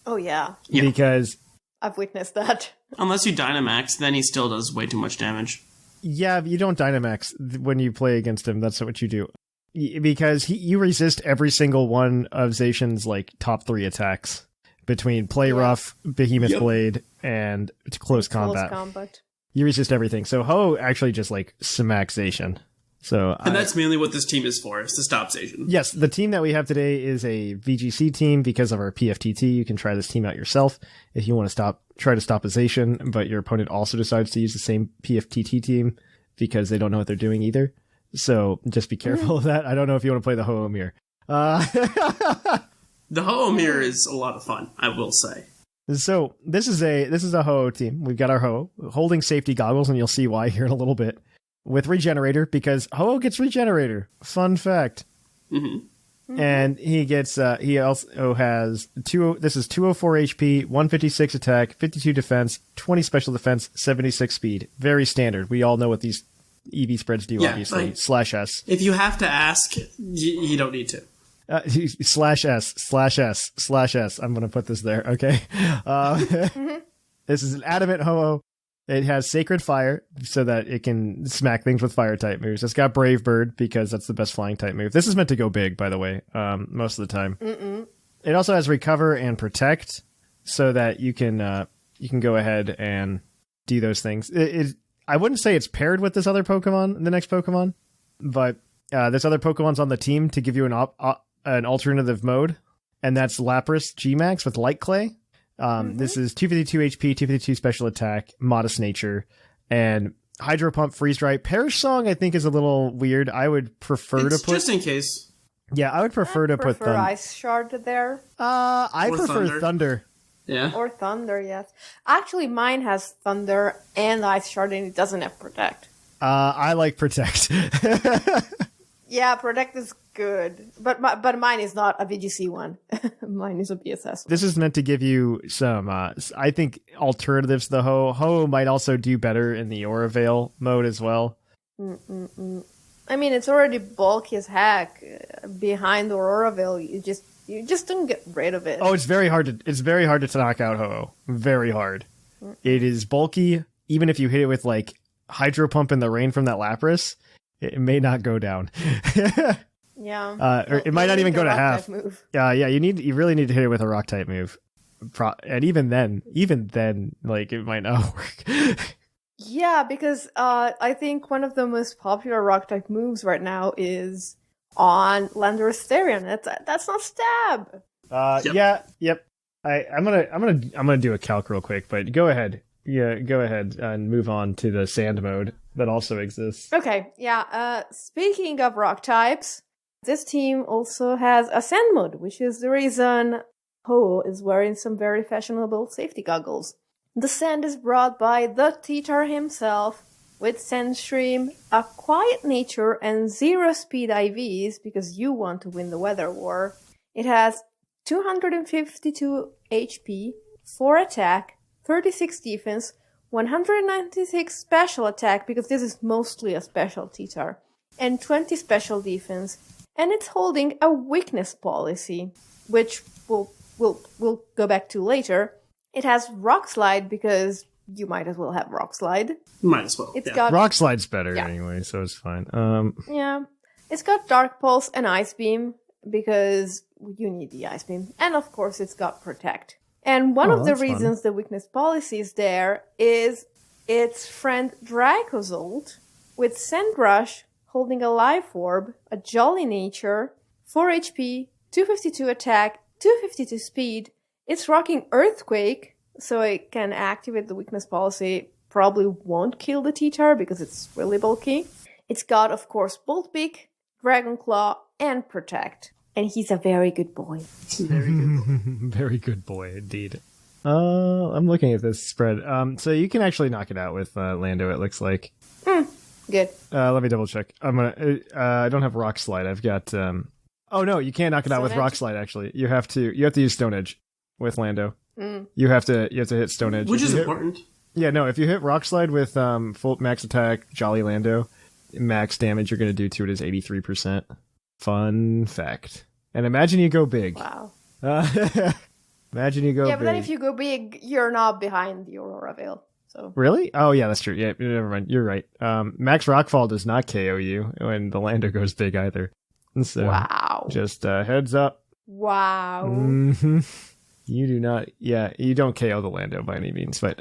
Oh, yeah. Because I've witnessed that. Unless you Dynamax, then he still does way too much damage. yeah, you don't Dynamax when you play against him. That's what you do. Because you resist every single one of Zacian's like top 3 attacks between Play Rough, Behemoth Blade, and Close Combat. You resist everything. So Ho actually just like smacks Zacian. So and that's mainly what this team is for, is to stop Zacian. Yes, the team that we have today is a VGC team because of our PFTT. You can try this team out yourself if you want to try to stop a Zacian, but your opponent also decides to use the same PFTT team because they don't know what they're doing either. So just be careful of that. I don't know if you want to play the Ho-Oh Mirror. The Ho-Oh Mirror is a lot of fun, I will say. So this is a Ho-Oh team. We've got our Ho-Oh holding safety goggles, and you'll see why here in a little bit. With Regenerator, because Ho-Oh gets Regenerator. Fun fact. Mm-hmm. And he gets, he also has this is 204 HP, 156 attack, 52 defense, 20 special defense, 76 speed. Very standard. We all know what these EV spreads do, obviously. Like, /S. If you have to ask, you don't need to. /S. I'm going to put this there, okay? This is an adamant ho-oh. It has Sacred Fire, so that it can smack things with fire-type moves. It's got Brave Bird, because that's the best flying-type move. This is meant to go big, by the way, most of the time. It also has Recover and Protect, so that you can go ahead and do those things. I wouldn't say it's paired with this other Pokemon, the next Pokemon, but there's other Pokemon's on the team to give you an alternative mode, and that's Lapras G-Max with Light Clay. This is 252 HP, 252 special attack, modest nature, and Hydro Pump, Freeze Dry. Perish Song, I think, is a little weird. I would prefer to put... just in case. Yeah, I would prefer to put them... Ice Shard there. I prefer Thunder. Yeah. Or Thunder, yes. Actually, mine has Thunder and Ice Shard, and it doesn't have Protect. I like Protect. Yeah, Protect is good, but mine is not a VGC one. Mine is a BSS one. This is meant to give you some, I think, alternatives to the Ho. Ho might also do better in the Aura Veil mode as well. I mean, it's already bulky as heck behind the Aura Veil. You just don't get rid of it. Oh, it's very hard to knock out Ho. Very hard. It is bulky. Even if you hit it with like Hydro Pump in the rain from that Lapras, it may not go down. Yeah. Or it might not even go to half. Yeah, you really need to hit it with a rock type move. And even then, like, it might not work. Yeah, because I think one of the most popular rock type moves right now is on Landorus Therian. That's not stab. Yep. I'm gonna do a calc real quick, but go ahead. Yeah, go ahead and move on to the sand mode that also exists. Okay, yeah. Speaking of rock types, this team also has a sand mode, which is the reason Ho is wearing some very fashionable safety goggles. The sand is brought by the teacher himself, with Sandstream, a quiet nature, and 0 speed IVs, because you want to win the weather war. It has 252 HP, 4 attack, 36 defense, 196 special attack, because this is mostly a special teacher, and 20 special defense. And it's holding a weakness policy, which we'll go back to later. It has Rock Slide, because you might as well have Rock Slide. Might as well. It's got Rock Slide's better anyway, so it's fine. Yeah. It's got Dark Pulse and Ice Beam, because you need the Ice Beam. And of course it's got Protect. And one of the reasons the weakness policy is there is its friend Dracozolt with Sandrush holding a Life Orb, a Jolly Nature, 4 HP, 252 attack, 252 speed. It's rocking Earthquake, so it can activate the weakness policy. Probably won't kill the teacher because it's really bulky. It's got, of course, Bolt Beak, Dragon Claw, and Protect. And he's a very good boy. Very good. Very good boy, indeed. I'm looking at this spread. So you can actually knock it out with Lando, it looks like. Good. Let me double check. I don't have Rock Slide. I've got. Oh no, you can't knock it out with Rock Slide. Actually, you have to use Stone Edge with Lando. You have to hit Stone Edge, which is important. Yeah, no. If you hit Rock Slide with full max attack, Jolly Lando, max damage you're going to do to it is 83%. Fun fact. And imagine you go big. Wow. Imagine you go big. Yeah, but then if you go big, you're not behind the Aurora Veil. So. Really? Oh, yeah, that's true. Yeah, never mind. You're right. Max Rockfall does not KO you when the Lando goes big either. So, wow. Just heads up. Wow. Mm-hmm. You do not... Yeah, you don't KO the Lando by any means, but...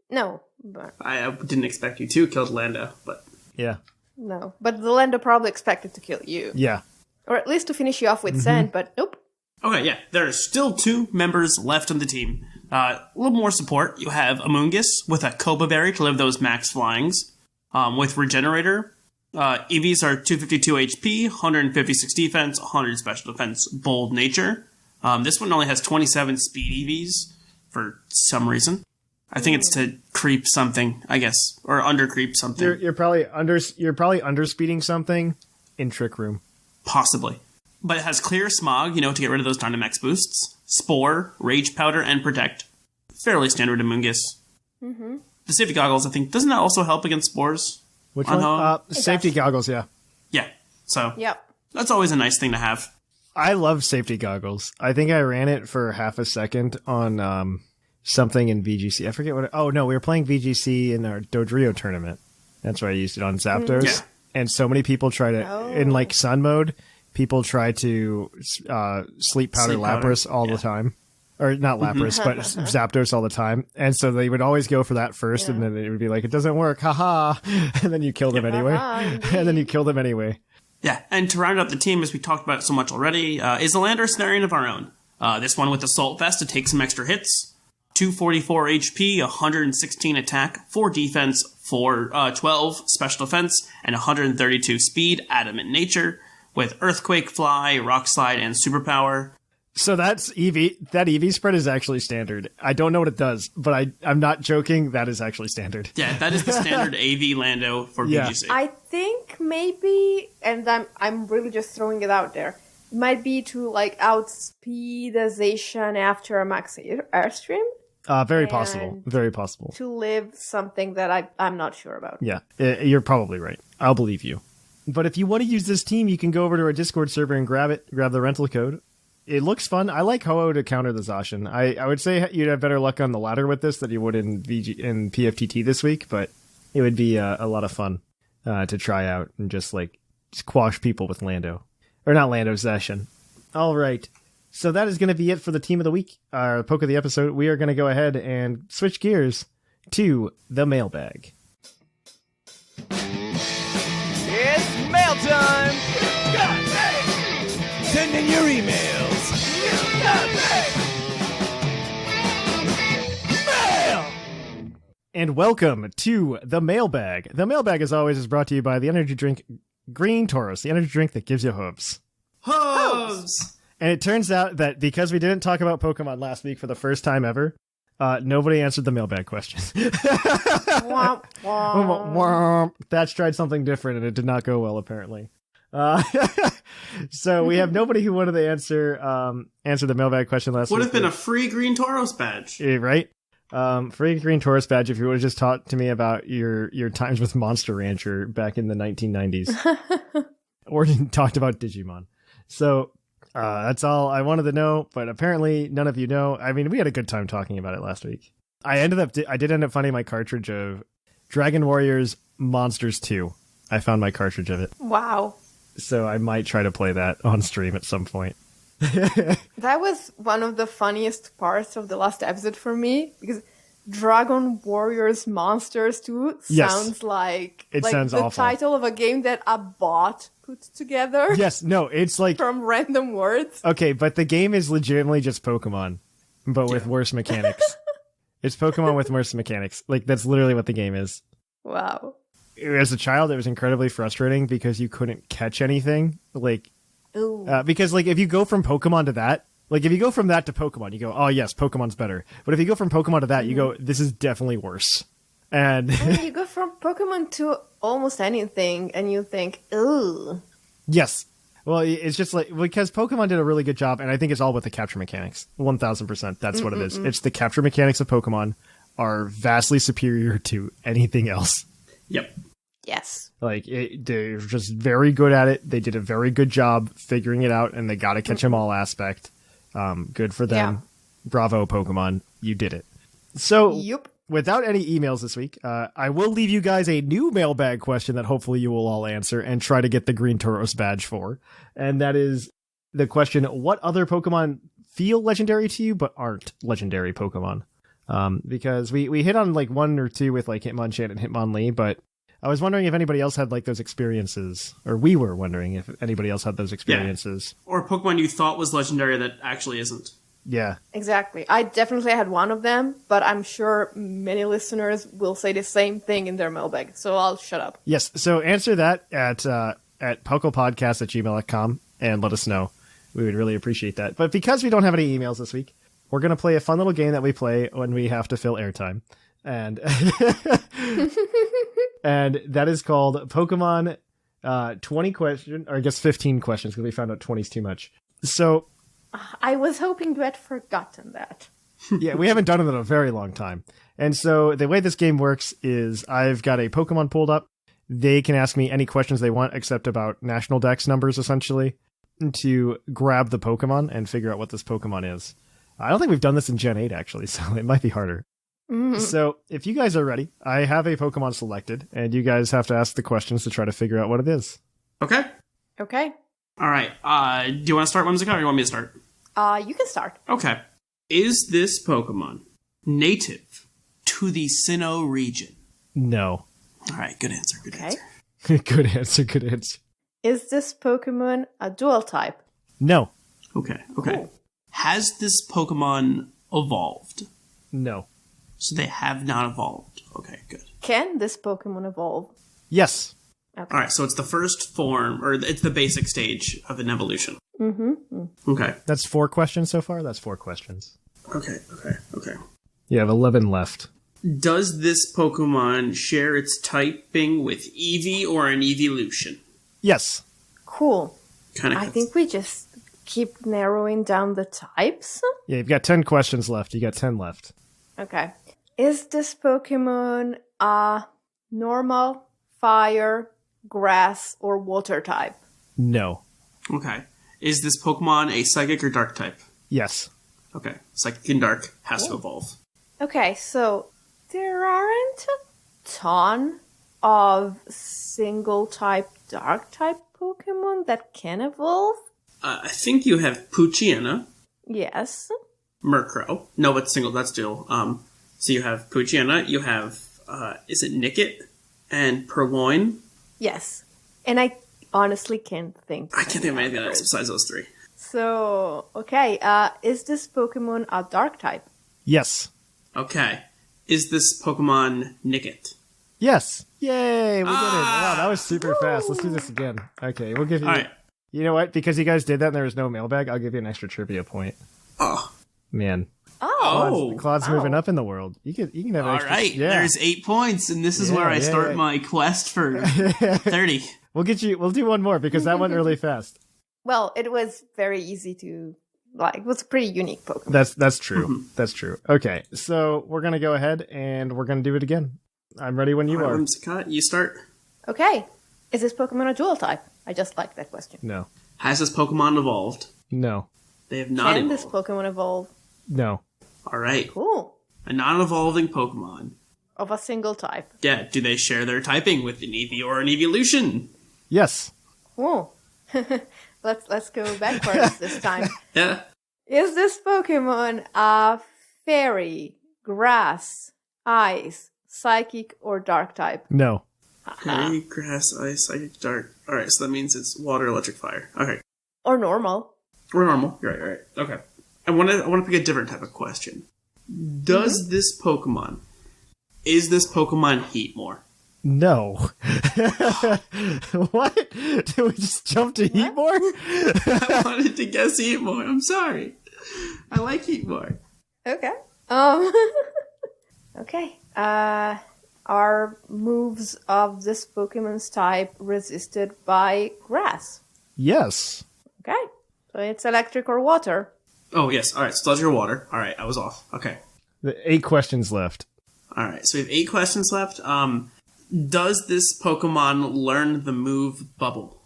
No, but... I didn't expect you to kill Lando, but... Yeah. No, but the Lando probably expected to kill you. Yeah. Or at least to finish you off with sand, but nope. Okay, yeah. There are still 2 members left on the team. A little more support. You have Amoonguss with a Koba Berry to live those max flyings. With Regenerator, EVs are 252 HP, 156 defense, 100 special defense, bold nature. This one only has 27 speed EVs for some reason. I think it's to creep something, I guess, or under creep something. You're probably underspeeding something in Trick Room. Possibly. But it has Clear Smog, to get rid of those Dynamax boosts, Spore, Rage Powder, and Protect. Fairly standard Amoonguss. Mm-hmm. The Safety Goggles, I think, doesn't that also help against Spores? Which one? Safety Goggles, yeah. Yeah, so Yep. That's always a nice thing to have. I love Safety Goggles. I think I ran it for half a second on something in VGC. I forget what. We were playing VGC in our Dodrio tournament. That's why I used it on Zapdos. Yeah. And so many people try to, in like Sun mode, people try to Sleep Powder Lapras all the time. Or not Lapras, but Zapdos all the time. And so they would always go for that first, and then it would be like, it doesn't work, haha. And then you kill them anyway. And then you kill them anyway. Yeah, and to round out the team, as we talked about so much already, is a Lander Cenarian of our own. This one with Assault Vest to take some extra hits. 244 HP, 116 attack, 4 defense, 12 special defense, and 132 speed, Adamant Nature, with Earthquake, Fly, Rock Slide, and Superpower. So that's EV. That EV spread is actually standard. I don't know what it does, but I'm not joking. That is actually standard. Yeah, that is the standard AV Lando for VGC. I think maybe, and I'm really just throwing it out there, it might be to like outspeed a Zacian after a max Airstream. Very possible. Very possible. To live something that I'm not sure about. Yeah, you're probably right. I'll believe you. But if you want to use this team, you can go over to our Discord server and grab the rental code. It looks fun. I like Ho-Oh to counter the Zacian. I would say you'd have better luck on the ladder with this than you would in PFTT this week, but it would be a lot of fun to try out and just squash people with Lando. Or not Lando, Zacian. All right. So that is going to be it for the team of the week, our poke of the episode. We are going to go ahead and switch gears to the mailbag. It's mail time! Send in your emails! Mail! And welcome to the mailbag. The mailbag, as always, is brought to you by the energy drink Green Tauros, the energy drink that gives you hooves. Hooves! And it turns out that because we didn't talk about Pokemon last week for the first time ever, nobody answered the mailbag question. Womp, womp. Thatch tried something different and it did not go well, apparently. So we have nobody who wanted to answer the mailbag question last week. Would have been a free Green Tauros badge. Right? Free Green Tauros badge if you would have just talked to me about your times with Monster Rancher back in the 1990s. Or talked about Digimon. So that's all I wanted to know, but apparently none of you know. I mean, we had a good time talking about it last week. I did end up finding my cartridge of Dragon Warriors Monsters 2. I found my cartridge of it. Wow. So I might try to play that on stream at some point. That was one of the funniest parts of the last episode for me, because Dragon Warriors Monsters 2 sounds like sounds the awful. Title of a game that a bot put together. Yes, no, it's like from random words. Okay, but the game is legitimately just Pokemon, but with worse mechanics. It's Pokemon with worse mechanics. Like, that's literally what the game is. Wow. As a child, it was incredibly frustrating because you couldn't catch anything. Because if you go from Pokemon to that, if you go from that to Pokemon, you go, oh yes, Pokemon's better. But if you go from Pokemon to that, you go, this is definitely worse. And you go from Pokemon to almost anything, and you think, ooh. Yes. Well, it's just because Pokemon did a really good job, and I think it's all with the capture mechanics. 1000%. That's what it is. It's the capture mechanics of Pokemon are vastly superior to anything else. Yep. Yes. They're just very good at it. They did a very good job figuring it out, and they got to catch them all aspect. Good for them. Yeah. Bravo, Pokemon. You did it. So, yep. Without any emails this week, I will leave you guys a new mailbag question that hopefully you will all answer and try to get the Green Tauros badge for. And that is the question, what other Pokemon feel legendary to you but aren't legendary Pokemon? Because we hit on one or two with Hitmonchan and Hitmonlee, but I was wondering if anybody else had those experiences, or we were wondering if anybody else had those experiences. Yeah. Or Pokemon you thought was legendary that actually isn't. Yeah. Exactly. I definitely had one of them, but I'm sure many listeners will say the same thing in their mailbag, so I'll shut up. Yes, so answer that at puclpodcast@gmail.com and let us know. We would really appreciate that. But because we don't have any emails this week, we're going to play a fun little game that we play when we have to fill airtime. And and that is called Pokemon 20 questions, or I guess 15 questions, because we found out 20 is too much. So, I was hoping you had forgotten that. yeah, we haven't done it in a very long time. And so the way this game works is I've got a Pokemon pulled up. They can ask me any questions they want, except about national dex numbers, essentially, to grab the Pokemon and figure out what this Pokemon is. I don't think we've done this in Gen 8, actually, so it might be harder. Mm-hmm. So if you guys are ready, I have a Pokemon selected, and you guys have to ask the questions to try to figure out what it is. Okay. Okay. All right. Do you want to start, Whimsicott, or you want me to start? You can start. Okay. Is this Pokemon native to the Sinnoh region? No. All right. Good answer. Good Okay. answer. Good answer, good answer. Is this Pokemon a dual type? No. Okay. Okay. Cool. Has this Pokemon evolved? No. So they have not evolved. Okay, good. Can this Pokemon evolve? Yes. Okay. All right, so it's the first form, or it's the basic stage of an evolution. Mm-hmm. Okay. That's 4 questions so far? That's 4 questions. Okay. You have 11 left. Does this Pokemon share its typing with Eevee or an evolution? Yes. Cool. Kind of. I think we just keep narrowing down the types. Yeah, you've got 10 questions left. You got 10 left. Okay. Is this Pokemon a normal, fire, grass, or water type? No. Okay. Is this Pokemon a psychic or dark type? Yes. Okay. Psychic and dark has to evolve. Okay, so there aren't a ton of single type, dark type Pokemon that can evolve. I think you have Poochyena, Yes. Murkrow. No, but single. That's dual. So you have Poochyena. You have is it Nickit and Purloin? Yes. And I honestly can't think. I can't think of anything else others. besides those 3. So, okay, is this Pokemon a dark type? Yes. Okay. Is this Pokemon Nickit? Yes. Yay, we did it. Wow, that was super fast. Let's do this again. Okay, we'll give you... All right. You know what? Because you guys did that and there was no mailbag, I'll give you an extra trivia point. Oh. Man. Oh. Clod's moving up in the world. You can have an All extra... right. Yeah. There's 8 points, and this is Yeah, where I yeah, start yeah. my quest for 30. We'll do one more because that went really fast. Well, it was very easy to, it was a pretty unique Pokemon. That's true. That's true. Okay, so we're going to go ahead and we're going to do it again. I'm ready when you All right, are. Whimsicott, you start. Okay. Is this Pokemon a dual type? I just like that question. No. Has this Pokemon evolved? No. They have not Can evolved. this Pokemon evolve? No. All right. Cool. A non-evolving Pokemon. Of a single type. Yeah, do they share their typing with an Eevee or an evolution? Yes. Cool. Let's go backwards this time. Yeah. Is this Pokemon a fairy, grass, ice, psychic, or dark type? No. Fairy, grass, ice, psychic, dark. All right, so that means it's water, electric, fire. Okay. Or normal? We're normal. You're right. Okay. I want to pick a different type of question. Does this Pokemon... Is this Pokemon Heatmore? No. What? Did we just jump to Heatmore? I wanted to guess Heatmore. I'm sorry. I like Heatmore. Okay. Okay. Are moves of this Pokemon's type resisted by grass? Yes. Okay. So it's electric or water. Oh, yes. All right, so that's your water. All right, I was off. Okay. The 8 questions left. All right, so we have 8 questions left. Does this Pokemon learn the move Bubble?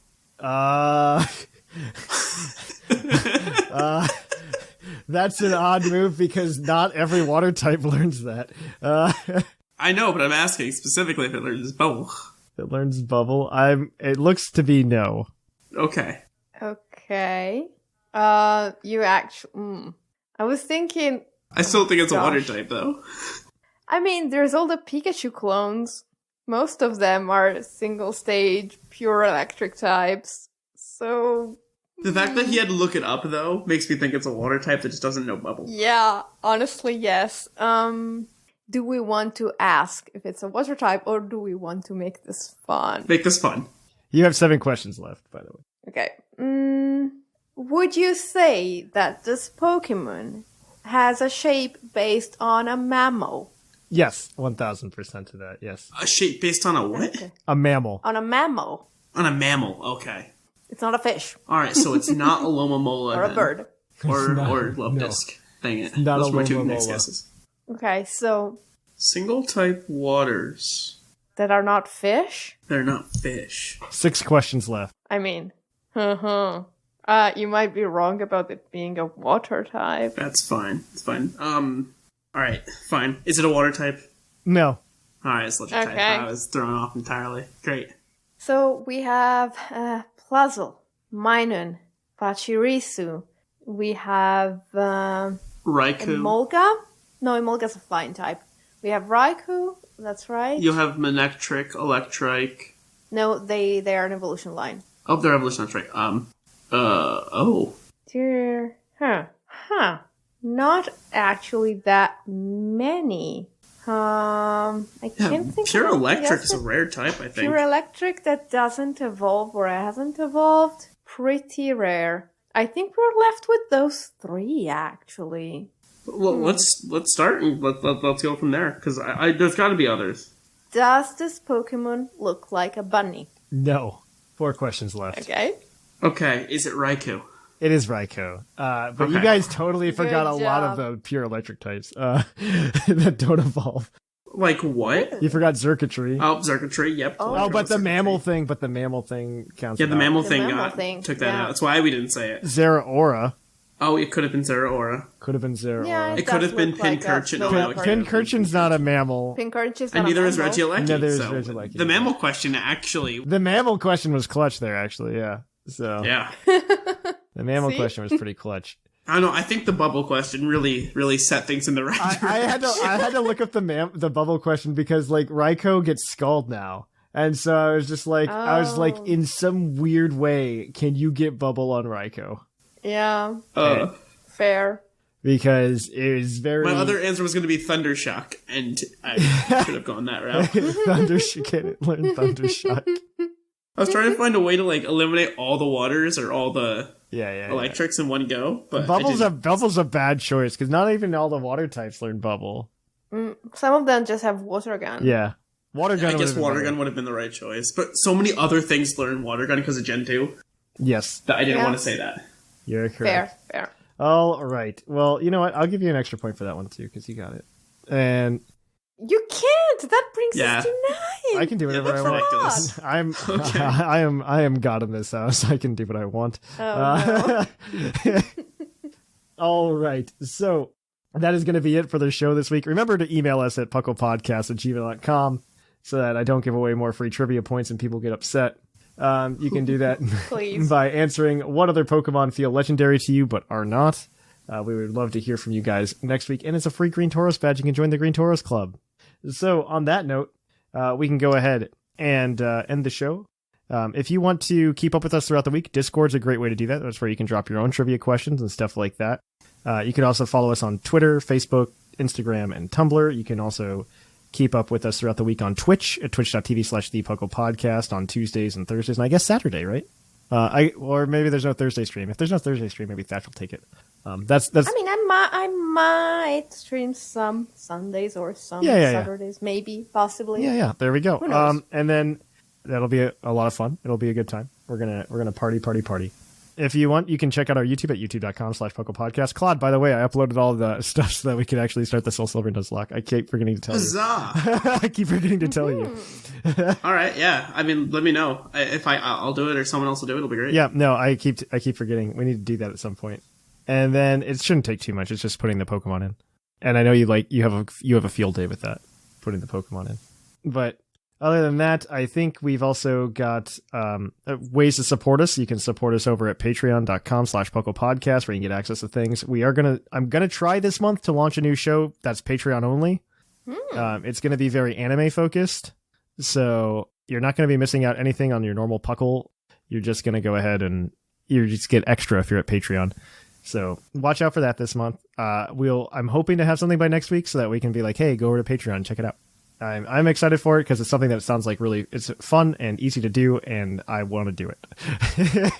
That's an odd move because not every water type learns that. I know, but I'm asking specifically if it learns Bubble. It learns bubble. It looks to be no. Okay. Okay. You actually... I was thinking... I still think it's a water Gosh. type, though. I mean, there's all the Pikachu clones. Most of them are single-stage, pure electric types. So... The fact that he had to look it up, though, makes me think it's a water type that just doesn't know Bubble. Yeah, honestly, yes. Do we want to ask if it's a water type, or do we want to make this fun? Make this fun. You have 7 questions left, by the way. Okay. Would you say that this Pokemon has a shape based on a mammal? Yes, 1000% to that, yes. A shape based on a what? Okay. A mammal. On a mammal. On a mammal, okay. It's not a fish. All right, so it's not a lomomola. Or a then. bird. Or love disc. Dang it. Not Those a were my two lomomola. next guesses. Okay, so Single type waters. that are not fish? They're not fish. 6 questions left. I mean, you might be wrong about it being a water type. That's fine. It's fine. All right, fine. Is it a water type? No. All right, it's legit type. Okay. I was thrown off entirely. Great. So we have Plazel, Minun, Pachirisu. We have Raikou. Emolga. No, Emolga's a flying type. We have Raikou. That's right. You have Manectric, Electrike. No, they are an evolution line. Oh, they're evolution. That's right. Oh. Dear, not actually that many. I can't think. Pure of anything Electric else is a that- rare type, I think. Pure Electric that doesn't evolve or hasn't evolved. Pretty rare. I think we're left with those 3 actually. Well, let's start and let's go from there because I there's got to be others. Does this Pokemon look like a bunny? No. 4 questions left. Okay. Okay, is it Raikou? It is Raikou. But Okay. you guys totally forgot Good a lot of job. the pure electric types that don't evolve. Like what? You forgot Xurkitree. Oh, Xurkitree. Yep. Oh, but the mammal thing counts. Yeah, the it out. mammal The thing mammal thing, took that yeah. out. That's why we didn't say it. Zeraora Oh, it could have been Zeraora. could have been Zeraora. Yeah, It could does have been look like a Pincurchin. little No, it person. Pincurchin's not a mammal. Pincurchin's And not neither a is mammal. Regieleki. Neither is so Regieleki, the yeah. mammal question actually. The mammal question was clutch there, actually. Yeah. So Yeah. the mammal See? question was pretty clutch. I don't know. I think the bubble question really set things in the right direction. I had to look up the bubble question because like Raikou gets scald now. And so I was just like Oh. in some weird way, can you get bubble on Raikou? Yeah, Uh, fair. Because it was very my other answer was going to be Thundershock, and I should have gone that route. learn Thundershock. I was trying to find a way to like eliminate all the waters or all the Yeah. electrics in one go, but Bubble's I didn't. a bad choice because not even all the water types learn bubble. Some of them just have water gun. Yeah. Water gun. I guess would've been Water better. Gun would have been the right choice, but so many other things learn Water Gun because of Gen 2 Yes, that I didn't Yeah. want to say that. you're correct. Fair. All right. Well, you know what? I'll give you an extra point for that one too because you got it. And You can't. That brings Yeah. us to 9. I can do whatever that's I want. ridiculous. I'm Okay. I am God in this house. I can do what I want. Oh, All right. So that is going to be it for the show this week. Remember to email us at puclpodcast@gmail.com so that I don't give away more free trivia points and people get upset. You can do that Please. by answering what other Pokemon feel legendary to you but are not. We would love to hear from you guys next week. And it's a free Green Tauros badge. You can join the Green Tauros Club. So on that note, we can go ahead and end the show. If you want to keep up with us throughout the week, Discord's a great way to do that. That's where you can drop your own trivia questions and stuff like that. You can also follow us on Twitter, Facebook, Instagram, and Tumblr. You can also keep up with us throughout the week on Twitch at twitch.tv/thepoclpodcast on Tuesdays and Thursdays, and I guess Saturday, right? Or maybe there's no Thursday stream. If there's no Thursday stream, maybe Thatch will take it. That's. I mean, I might stream some Sundays or some Yeah. Saturdays, maybe, possibly. Yeah. There we go. Who knows? And then that'll be a lot of fun. It'll be a good time. We're gonna party. If you want, you can check out our YouTube at youtube.com/PuclPodcast. Clod, by the way, I uploaded all the stuff so that we could actually start the Soul Silver Nuzlocke. I keep forgetting to tell you. Huzzah! I keep forgetting to tell you. All right, yeah. I mean, let me know if I'll do it or someone else will do it. It'll be great. Yeah, no, I keep forgetting. We need to do that at some point. And then it shouldn't take too much. It's just putting the Pokemon in. And I know you have a field day with that, putting the Pokemon in. But other than that, I think we've also got ways to support us. You can support us over at patreon.com/PuclPodcast where you can get access to things. I'm gonna try this month to launch a new show that's Patreon only. It's gonna be very anime focused, so you're not gonna be missing out anything on your normal Puckle. You're just gonna go ahead and you just get extra if you're at Patreon. So watch out for that this month. I'm hoping to have something by next week so that we can be like, hey, go over to Patreon and check it out. I'm excited for it because it's something that sounds like it's fun and easy to do, and I want to do it.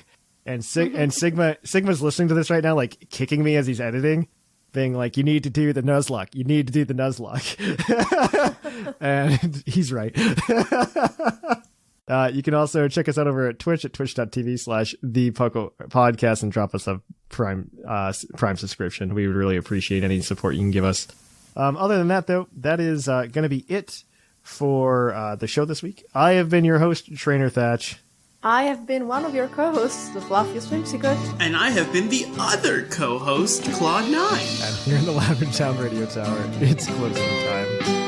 and Sigma's listening to this right now, like kicking me as he's editing, being like, "You need to do the Nuzlocke. You need to do the Nuzlocke," and he's right. You can also check us out over at Twitch at twitch.tv/thepuclpodcast and drop us a Prime subscription. We would really appreciate any support you can give us. Other than that, though, that is going to be it for the show this week. I have been your host, Trainer Thatch. I have been one of your co-hosts, the fluffiest Whimsicott. And I have been the other co-host, Clod9. And here in the Lavender Town Radio Tower, it's closing time.